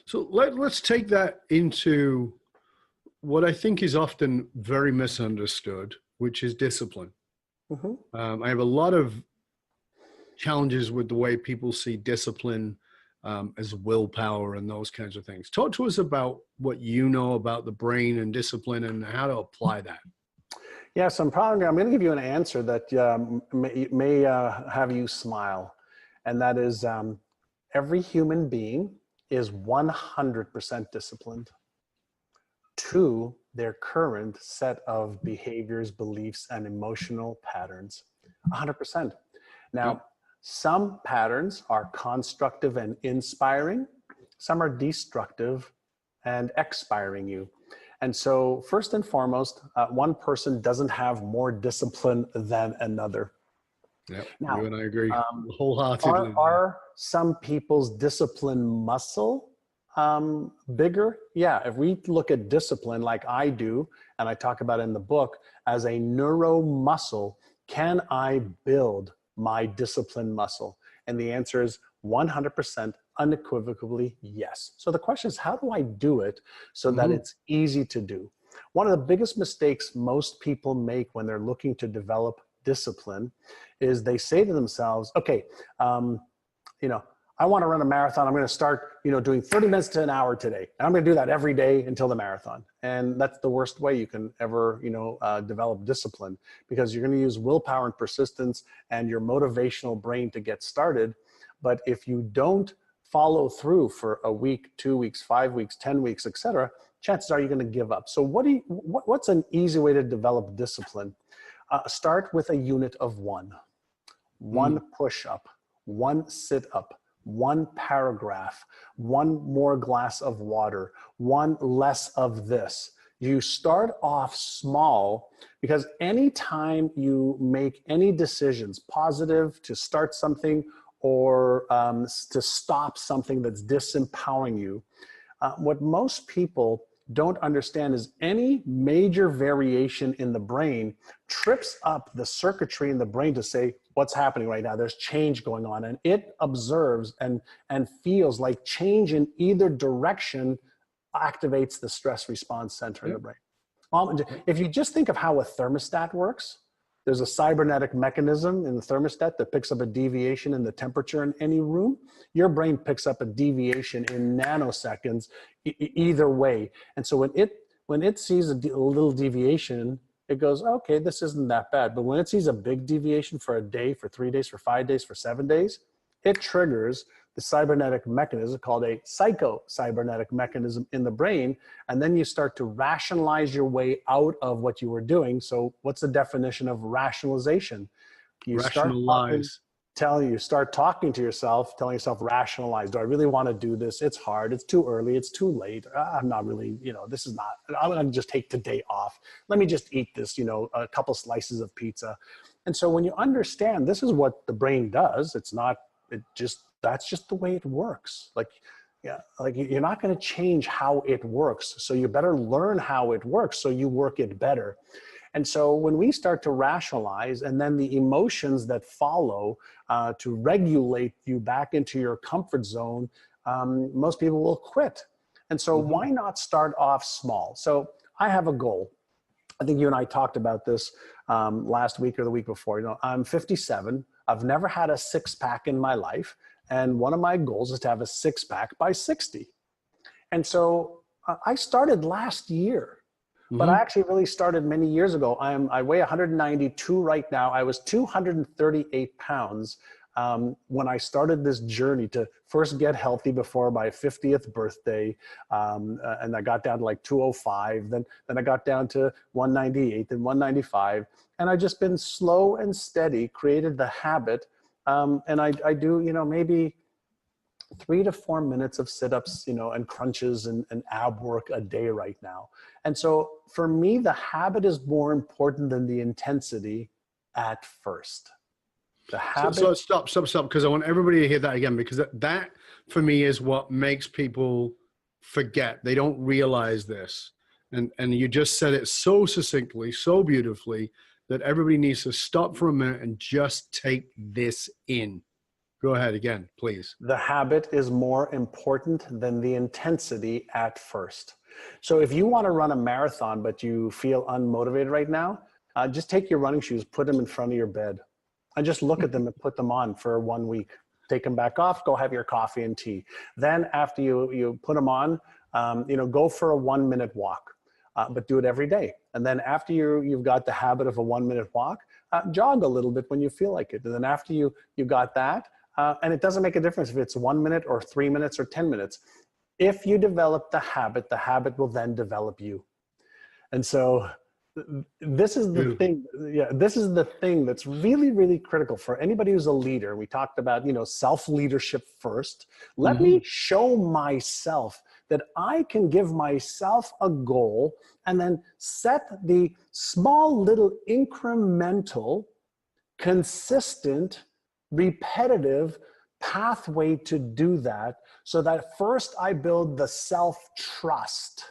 So let's take that into what I think is often very misunderstood, which is discipline. I have a lot of challenges with the way people see discipline as willpower and those kinds of things. Talk to us about what you know about the brain and discipline and how to apply that. Yes, I'm going to give you an answer that may have you smile. And that is every human being is 100% disciplined to their current set of behaviors, beliefs, and emotional patterns. 100%. Now, some patterns are constructive and inspiring. Some are destructive and expiring you. And so first and foremost, one person doesn't have more discipline than another. Yep, now, you and I agree wholeheartedly. Are some people's discipline muscle bigger? Yeah, if we look at discipline like I do, and I talk about in the book, as a neuromuscle, can I build my discipline muscle? And the answer is 100% unequivocally yes. So the question is, how do I do it so that it's easy to do? One of the biggest mistakes most people make when they're looking to develop discipline is they say to themselves, okay, I want to run a marathon. I'm going to start, doing 30 minutes to an hour today. And I'm going to do that every day until the marathon. And that's the worst way you can ever, develop discipline, because you're going to use willpower and persistence and your motivational brain to get started. But if you don't follow through for a week, 2 weeks, 5 weeks, 10 weeks, etc., chances are you're going to give up. So what's an easy way to develop discipline? Start with a unit of one push-up, one sit-up, one paragraph, one more glass of water, one less of this. You start off small, because anytime you make any decisions, positive to start something or to stop something that's disempowering you, what most people don't understand is any major variation in the brain trips up the circuitry in the brain to say, what's happening right now? There's change going on. And it observes and feels like change in either direction activates the stress response center in the brain. If you just think of how a thermostat works, there's a cybernetic mechanism in the thermostat that picks up a deviation in the temperature in any room. Your brain picks up a deviation in nanoseconds either way. And so when it sees a little deviation, it goes, okay, this isn't that bad. But when it sees a big deviation for a day, for 3 days, for 5 days, for 7 days, it triggers the cybernetic mechanism called a psycho-cybernetic mechanism in the brain. And then you start to rationalize your way out of what you were doing. So what's the definition of rationalization? You start talking to yourself, telling yourself, rationalize. Do I really want to do this? It's hard. It's too early. It's too late. I'm not really, this is not, I'm going to just take today off. Let me just eat this, a couple slices of pizza. And so when you understand this is what the brain does, that's just the way it works. You're not going to change how it works. So you better learn how it works so you work it better. And so when we start to rationalize, and then the emotions that follow to regulate you back into your comfort zone, most people will quit. And so why not start off small? So I have a goal. I think you and I talked about this last week or the week before. I'm 57. I've never had a six-pack in my life. And one of my goals is to have a six-pack by 60. And so I started last year, but I actually really started many years ago. I weigh 192 right now. I was 238 pounds when I started this journey to first get healthy before my 50th birthday. And I got down to like 205. Then I got down to 198, then 195. And I've just been slow and steady, created the habit. And I do, maybe 3 to 4 minutes of sit-ups, and crunches and ab work a day right now. And so for me, the habit is more important than the intensity at first. The habit. So stop, because I want everybody to hear that again, because that for me is what makes people forget. They don't realize this. And you just said it so succinctly, so beautifully, that everybody needs to stop for a minute and just take this in. Go ahead again, please. The habit is more important than the intensity at first. So if you want to run a marathon, but you feel unmotivated right now, just take your running shoes, put them in front of your bed, and just look at them and put them on for 1 week. Take them back off, go have your coffee and tea. Then after you put them on, go for a 1-minute walk, but do it every day. And then after you've got the habit of a 1-minute walk, jog a little bit when you feel like it. And then after you got that, and it doesn't make a difference if it's 1 minute or 3 minutes or 10 minutes. If you develop the habit will then develop you. And so this is the thing. Yeah, this is the thing that's really, really critical for anybody who's a leader. We talked about, self-leadership first. Let me show myself that I can give myself a goal and then set the small little incremental, consistent, repetitive pathway to do that, so that first I build the self-trust.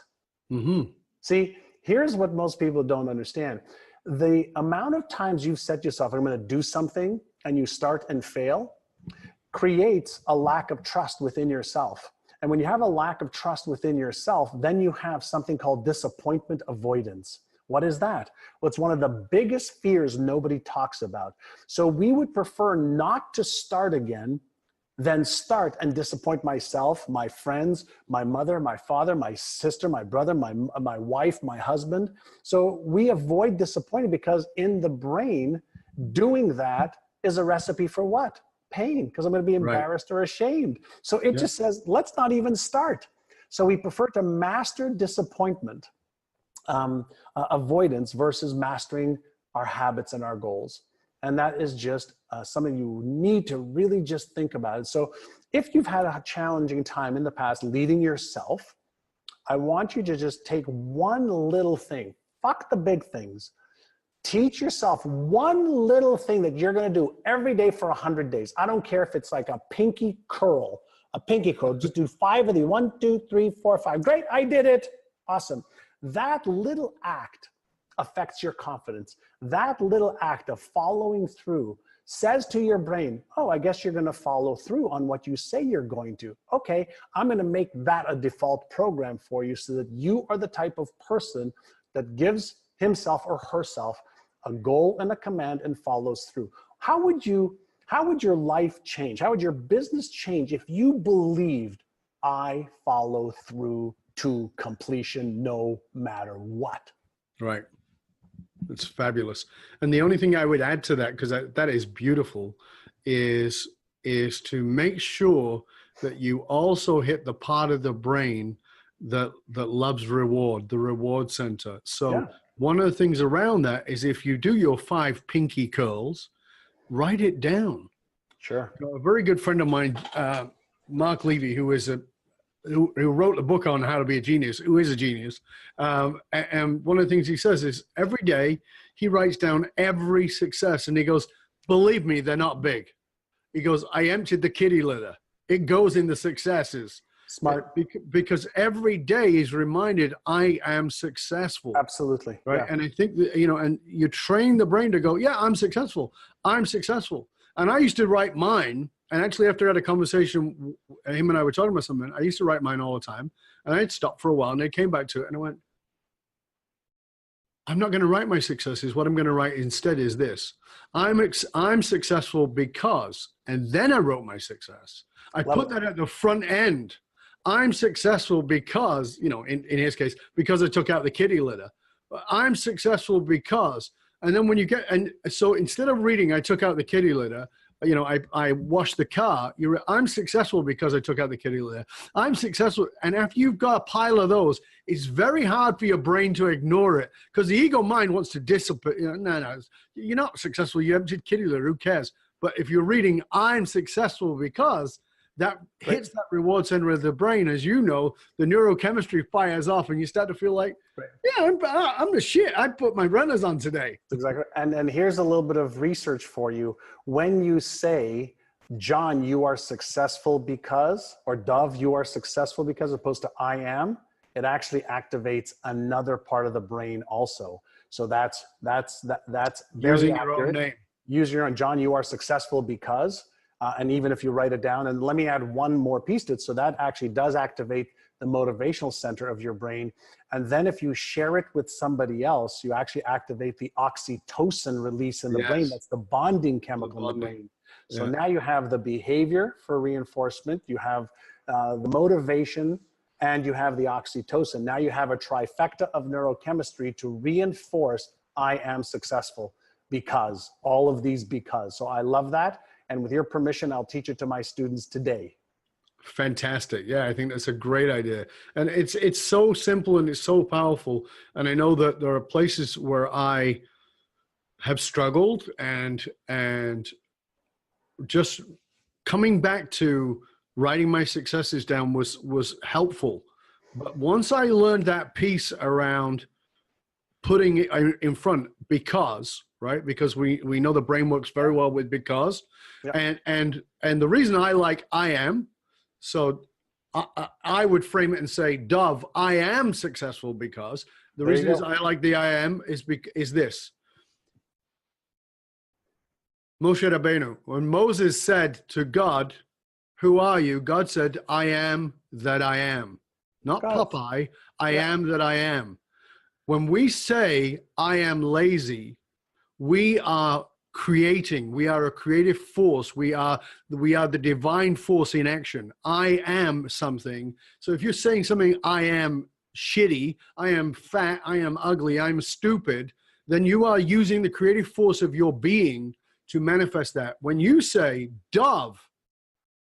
See, here's what most people don't understand. The amount of times you've set yourself, I'm going to do something, and you start and fail, creates a lack of trust within yourself. And when you have a lack of trust within yourself, then you have something called disappointment avoidance. What is that? Well, it's one of the biggest fears nobody talks about. So we would prefer not to start again than start and disappoint myself, my friends, my mother, my father, my sister, my brother, my wife, my husband. So we avoid disappointing because in the brain, doing that is a recipe for what? Pain, because I'm going to be embarrassed or ashamed. So it just says, let's not even start. So we prefer to master disappointment, avoidance versus mastering our habits and our goals. And that is just something you need to really just think about. So if you've had a challenging time in the past leading yourself, I want you to just take one little thing. Fuck the big things. Teach yourself one little thing that you're going to do every day for 100 days. I don't care if it's like a pinky curl. Just do 5 of these. 1, 2, 3, 4, 5. Great, I did it. Awesome. That little act affects your confidence. That little act of following through says to your brain, oh, I guess you're going to follow through on what you say you're going to. Okay, I'm going to make that a default program for you so that you are the type of person that gives himself or herself a goal and a command and follows through. How would your life change? How would your business change if you believed I follow through to completion no matter what? Right. It's fabulous. And the only thing I would add to that, because that is beautiful, is to make sure that you also hit the part of the brain that loves reward, the reward center. So one of the things around that is if you do your 5 pinky curls, write it down. Sure. A very good friend of mine, Mark Levy, who wrote a book on how to be a genius, who is a genius. And one of the things he says is every day he writes down every success and he goes, believe me, they're not big. He goes, I emptied the kitty litter. It goes in the successes. Smart. Because every day he's reminded, I am successful. Absolutely. Right. Yeah. And I think that, and you train the brain to go, yeah, I'm successful. I'm successful. And I used to write mine. And actually, after I had a conversation, him and I were talking about something, I used to write mine all the time. And I'd stop for a while and I came back to it and I went, I'm not going to write my successes. What I'm going to write instead is this. I'm successful because, and then I wrote my success. I put that at the front end. I'm successful because, in his case, because I took out the kitty litter. I'm successful because, and then when you get, and so instead of reading, I took out the kitty litter, I washed the car. I'm successful because I took out the kitty litter. I'm successful. And after you've got a pile of those, it's very hard for your brain to ignore it because the ego mind wants to discipline. No, you're not successful. You emptied kitty litter. Who cares? But if you're reading, I'm successful because, that hits that reward center of the brain. As you know, the neurochemistry fires off and you start to feel like, yeah, I'm the shit. I put my runners on today. Exactly. And here's a little bit of research for you. When you say, John, you are successful because, or Dove, you are successful because, opposed to I am, it actually activates another part of the brain also. So that's very using accurate. Your own name. Use your own. John, you are successful because. And even if you write it down, and let me add one more piece to it. So that actually does activate the motivational center of your brain. And then if you share it with somebody else, you actually activate the oxytocin release in the brain. That's the bonding chemical in the brain. So now you have the behavior for reinforcement, you have the motivation, and you have the oxytocin. Now you have a trifecta of neurochemistry to reinforce I am successful because, all of these because. So I love that. And with your permission, I'll teach it to my students today. Fantastic. Yeah, I think that's a great idea. And it's so simple and it's so powerful. And I know that there are places where I have struggled and just coming back to writing my successes down was helpful. But once I learned that piece around putting it in front because, right? Because we know the brain works very well with because. Yep. And the reason I like I am, so I would frame it and say, Dove, I am successful because. The reason is I like the I am is this. Moshe Rabbeinu, when Moses said to God, who are you? God said, I am that I am. Not Popeye, I am that I am. When we say I am lazy, we are creating. We are a creative force. We are the divine force in action. I am something. So if you're saying something, I am shitty, I am fat, I am ugly, I'm stupid, then you are using the creative force of your being to manifest that. When you say, Dove,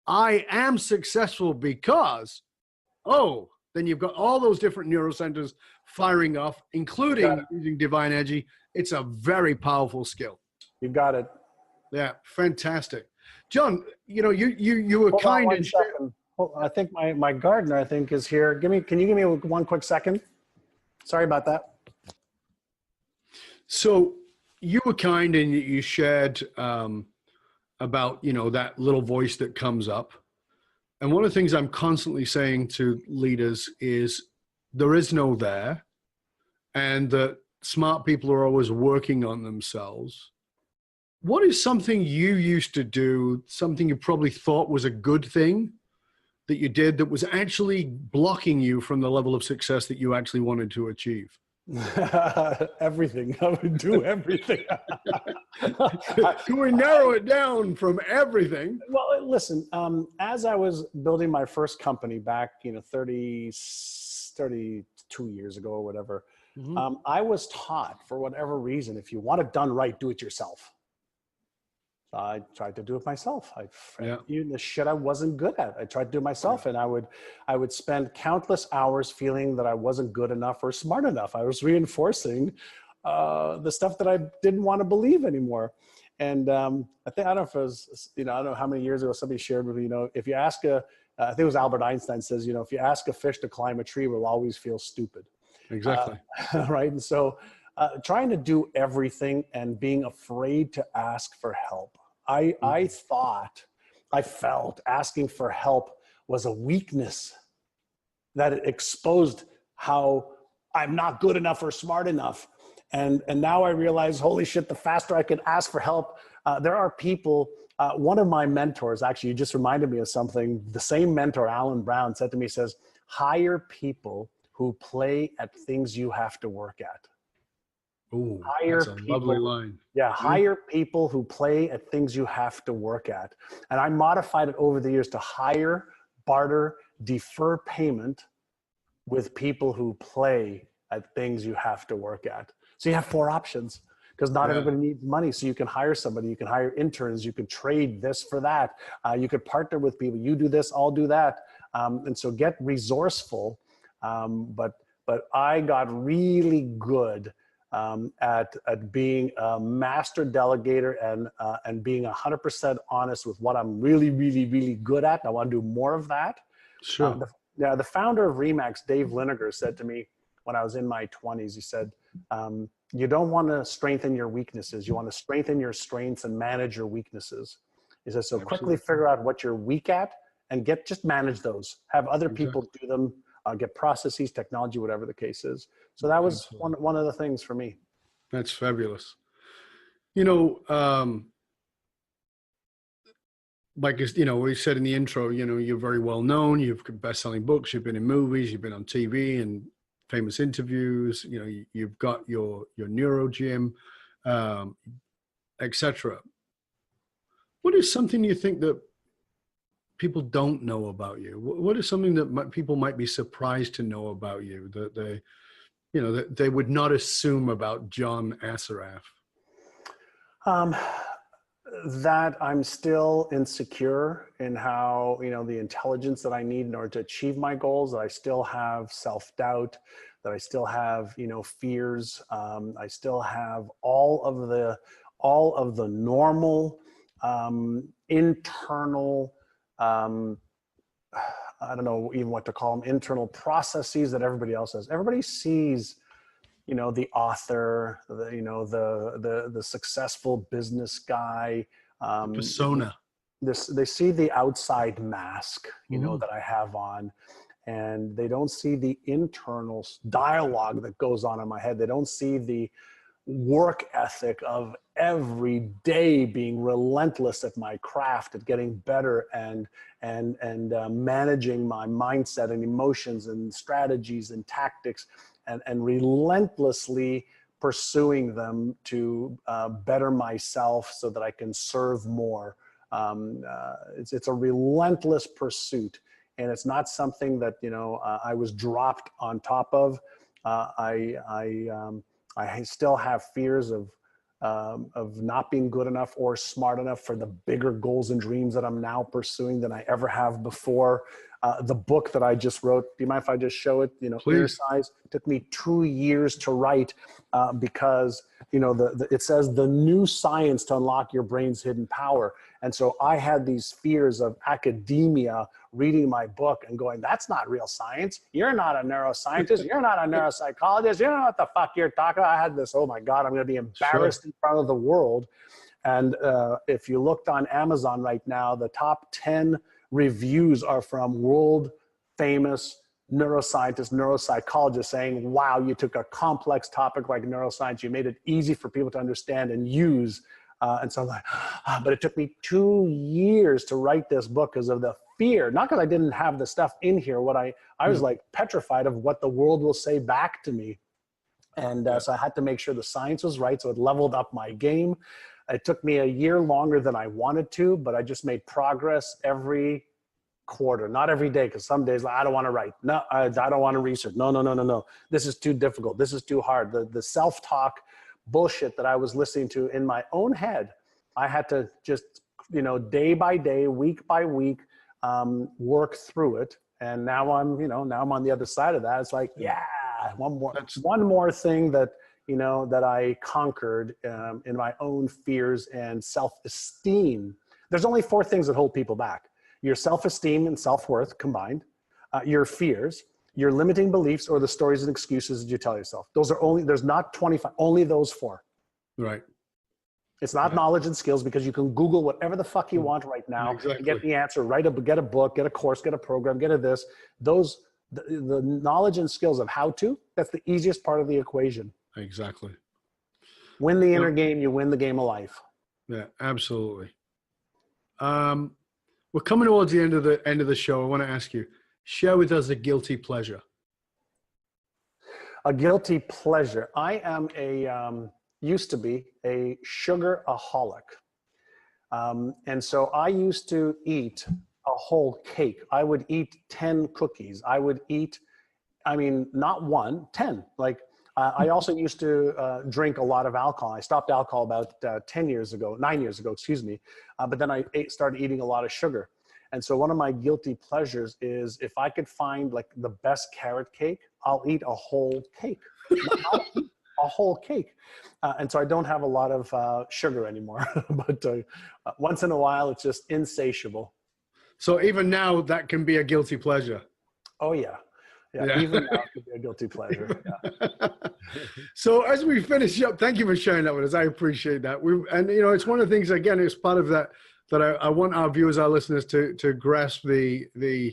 I am successful because, then you've got all those different neurocenters firing off, including using divine energy. It's a very powerful skill. You got it. Yeah, fantastic. John, you know, you were kind and I think my gardener, I think, is here. Can you give me one quick second? Sorry about that. So you were kind and you shared about, you know, that little voice that comes up. And one of the things I'm constantly saying to leaders is there is no there, and that smart people are always working on themselves. What is something you used to do, something you probably thought was a good thing that you did that was actually blocking you from the level of success that you actually wanted to achieve? Everything. I would do everything. Can we narrow it down from everything? Well, listen, as I was building my first company back, 32 years ago or whatever, I was taught, for whatever reason, if you want it done right, do it yourself. So I tried to do it myself. Even the shit I wasn't good at, I tried to do it myself. And I would spend countless hours feeling that I wasn't good enough or smart enough. I was reinforcing the stuff that I didn't want to believe anymore. And I don't know if it was, I don't know how many years ago somebody shared with me, if you ask I think it was Albert Einstein says, if you ask a fish to climb a tree, it will always feel stupid. Exactly. Right. And so trying to do everything and being afraid to ask for help. I felt asking for help was a weakness, that it exposed how I'm not good enough or smart enough. And now I realize, holy shit, the faster I can ask for help, there are people, one of my mentors, actually, you just reminded me of something. The same mentor, Alan Brown, said to me, says, hire people who play at things you have to work at. Ooh, that's a lovely line. Yeah, hire people who play at things you have to work at. And I modified it over the years to hire, barter, defer payment with people who play at things you have to work at. So you have 4 options, because not everybody needs money. So you can hire somebody, you can hire interns, you can trade this for that. You could partner with people. You do this, I'll do that. And so get resourceful. But I got really good at being a master delegator and being 100% honest with what I'm really, really, really good at. And I want to do more of that. Sure. The founder of Remax, Dave Lineker, said to me when I was in my 20s, he said, you don't want to strengthen your weaknesses. You want to strengthen your strengths and manage your weaknesses. He says, so quickly figure out what you're weak at and just manage those. Have other people do them. Get processes, technology, whatever the case is. So that was one of the things for me. That's fabulous. like, we said in the intro, you're very well known. You've got best-selling books. You've been in movies. You've been on TV and famous interviews. You've got your neuro gym, etc. What is something you think that people don't know about you? What is something that people might be surprised to know about you that they would not assume about John Assaraf? That I'm still insecure in how, the intelligence that I need in order to achieve my goals, that I still have self-doubt, that I still have, fears. I still have all of the normal, internal, I don't know even what to call them, internal processes that everybody else has. Everybody sees, the author, the successful business guy, Persona. they see the outside mask, that I have on, and they don't see the internal dialogue that goes on in my head. They don't see the work ethic of every day being relentless at my craft, at getting better and managing my mindset and emotions and strategies and tactics, and relentlessly pursuing them to better myself so that I can serve more. It's a relentless pursuit, and it's not something that I was dropped on top of. I still have fears of not being good enough or smart enough for the bigger goals and dreams that I'm now pursuing than I ever have before. The book that I just wrote, do you mind if I just show it? Innersize, took me 2 years to write because it says the new science to unlock your brain's hidden power. And so I had these fears of academia reading my book and going, that's not real science. You're not a neuroscientist. You're not a neuropsychologist. You don't know what the fuck you're talking about. I had this, oh my God, I'm going to be embarrassed in front of the world. And if you looked on Amazon right now, the top 10 reviews are from world famous neuroscientists, neuropsychologists saying, wow, you took a complex topic like neuroscience, you made it easy for people to understand and use. And so I'm like, but it took me 2 years to write this book because of the fear, not because I didn't have the stuff in here. I was like petrified of what the world will say back to me. And so I had to make sure the science was right. So it leveled up my game. It took me a year longer than I wanted to, but I just made progress every quarter, not every day, because some days I don't want to write. No, I don't want to research. No. This is too difficult. This is too hard. The self-talk bullshit that I was listening to in my own head, I had to just, day by day, week by week, work through it. And now I'm on the other side of that. It's like, yeah, one more thing that, that I conquered in my own fears and self-esteem. There's only 4 things that hold people back: your self-esteem and self-worth combined, your fears, your limiting beliefs, or the stories and excuses that you tell yourself. There's not 25, only those 4. Right. It's not knowledge and skills, because you can Google whatever the fuck you want right now and get the answer, get a book, get a course, get a program, get a this. The knowledge and skills of how to, that's the easiest part of the equation. Exactly. Win the inner game, you win the game of life. Yeah, absolutely. We're coming towards the end of the show. I want to ask you, share with us a guilty pleasure. A guilty pleasure. I am used to be a sugar-aholic. And so I used to eat a whole cake. I would eat 10 cookies. I would eat, not 1, 10. I also used to drink a lot of alcohol. I stopped alcohol about 9 years ago, excuse me. But then I started eating a lot of sugar. And so one of my guilty pleasures is if I could find the best carrot cake, I'll eat a whole cake. A whole cake. And so I don't have a lot of sugar anymore. But once in a while, it's just insatiable. So even now, that can be a guilty pleasure. Oh, yeah. Yeah, even now it could be a guilty pleasure. Yeah. So as we finish up, thank you for sharing that with us. I appreciate that. It's one of the things, again, it's part of that I want our viewers, our listeners to grasp the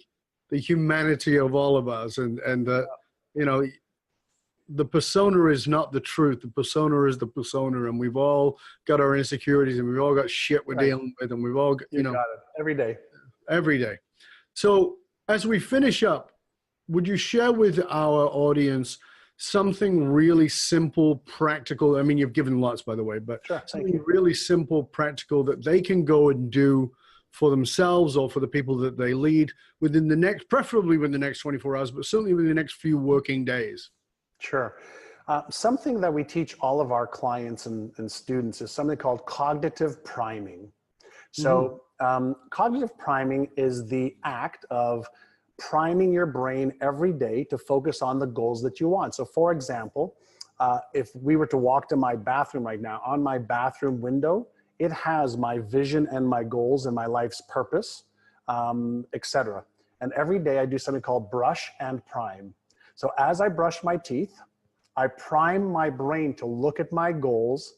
humanity of all of us, and that, the persona is not the truth. The persona is the persona, and we've all got our insecurities, and we've all got shit we're dealing with, and we've all got, you got it every day. Every day. So as we finish up, would you share with our audience something really simple, practical? I mean, you've given lots, by the way, but sure, something really simple, practical that they can go and do for themselves or for the people that they lead within the next, preferably within the next 24 hours, but certainly within the next few working days. Sure. Something that we teach all of our clients and students is something called cognitive priming. So cognitive priming is the act of priming your brain every day to focus on the goals that you want. So for example, if we were to walk to my bathroom right now, on my bathroom window, it has my vision and my goals and my life's purpose, etc. And every day I do something called brush and prime. So as I brush my teeth, I prime my brain to look at my goals,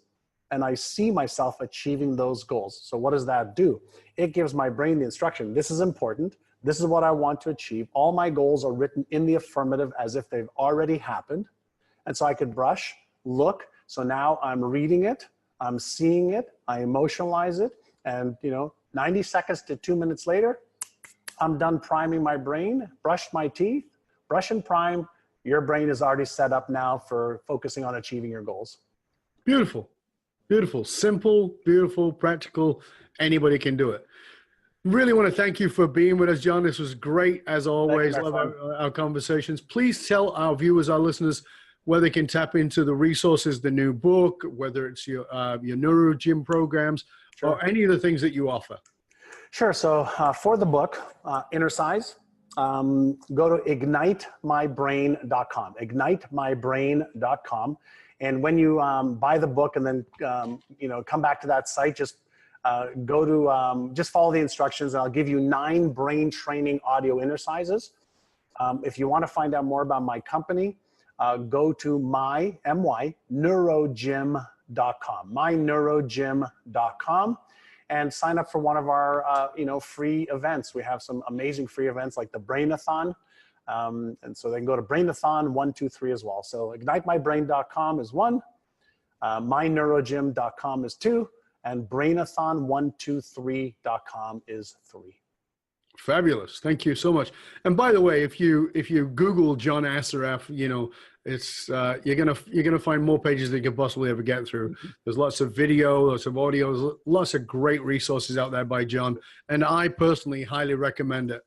and I see myself achieving those goals. So what does that do? It gives my brain the instruction, this is important, this is what I want to achieve. All my goals are written in the affirmative as if they've already happened. And so I could brush, look, so now I'm reading it, I'm seeing it, I emotionalize it, and 90 seconds to 2 minutes later, I'm done priming my brain, brushed my teeth, brush and prime. Your brain is already set up now for focusing on achieving your goals. Beautiful. Beautiful. Simple, beautiful, practical. Anybody can do it. Really want to thank you for being with us, John. This was great, as always. Love our conversations. Please tell our viewers, our listeners, where they can tap into the resources, the new book, whether it's your NeuroGym programs, or any of the things that you offer. Sure. So for the book, Innersize, go to ignitemybrain.com, ignitemybrain.com. And when you buy the book and then, come back to that site, just go to, just follow the instructions, and I'll give you 9 brain training audio innersizes. If you want to find out more about my company, go to myneurogym.com, myneurogym.com. and sign up for one of our, free events. We have some amazing free events like the Brainathon. And so they can go to Brainathon 1, 2, 3 as well. So ignitemybrain.com is 1, myneurogym.com is 2, and Brainathon123.com is 3. Fabulous. Thank you so much. And by the way, if you Google John Assaraf, it's you're gonna find more pages than you can possibly ever get through. There's lots of video, lots of audio, lots of great resources out there by John, and I personally highly recommend it.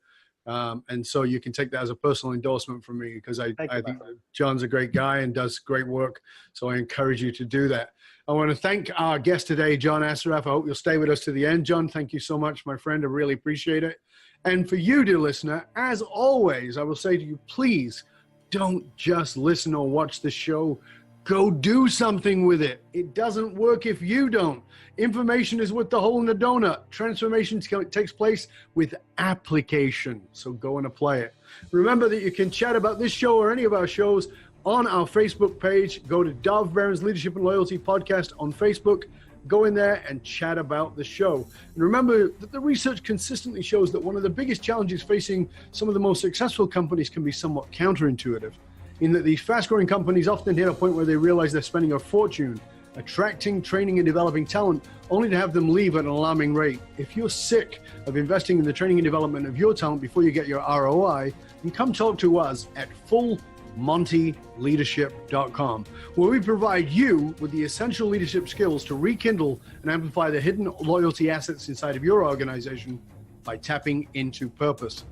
And so you can take that as a personal endorsement from me, because I think that John's a great guy and does great work. So I encourage you to do that. I want to thank our guest today, John Assaraf. I hope you'll stay with us to the end. John, thank you so much, my friend. I really appreciate it. And for you, dear listener, as always, I will say to you, please don't just listen or watch the show. Go do something with it. It doesn't work if you don't. Information is worth the hole in the donut. Transformation takes place with application. So go and apply it. Remember that you can chat about this show or any of our shows on our Facebook page. Go to Dov Barron's Leadership and Loyalty Podcast on Facebook. Go in there and chat about the show. And remember that the research consistently shows that one of the biggest challenges facing some of the most successful companies can be somewhat counterintuitive, in that these fast-growing companies often hit a point where they realize they're spending a fortune attracting, training, and developing talent, only to have them leave at an alarming rate. If you're sick of investing in the training and development of your talent before you get your ROI, then come talk to us at fullmontyleadership.com, where we provide you with the essential leadership skills to rekindle and amplify the hidden loyalty assets inside of your organization by tapping into purpose.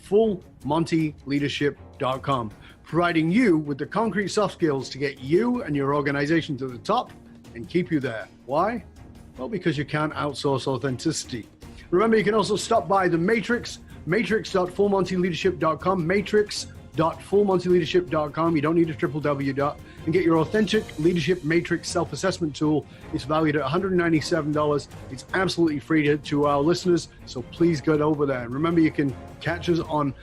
fullmontyleadership.com, providing you with the concrete soft skills to get you and your organization to the top and keep you there. Why? Well, because you can't outsource authenticity. Remember, you can also stop by the Matrix, matrix.fullmontyleadership.com, matrix.fullmontyleadership.com. You don't need a www. And get your authentic leadership matrix self-assessment tool. It's valued at $197. It's absolutely free to our listeners, so please get over there. And remember, you can catch us on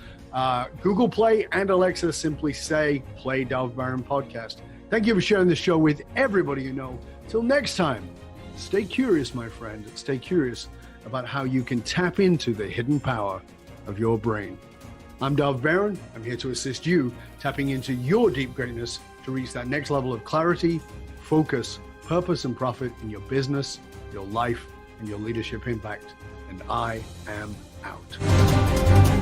Google Play and Alexa. Simply say, play Dov Barron Podcast. Thank you for sharing the show with everybody you know. Till next time, stay curious, my friend. Stay curious about how you can tap into the hidden power of your brain. I'm Dov Barron. I'm here to assist you tapping into your deep greatness to reach that next level of clarity, focus, purpose, and profit in your business, your life, and your leadership impact. And I am out.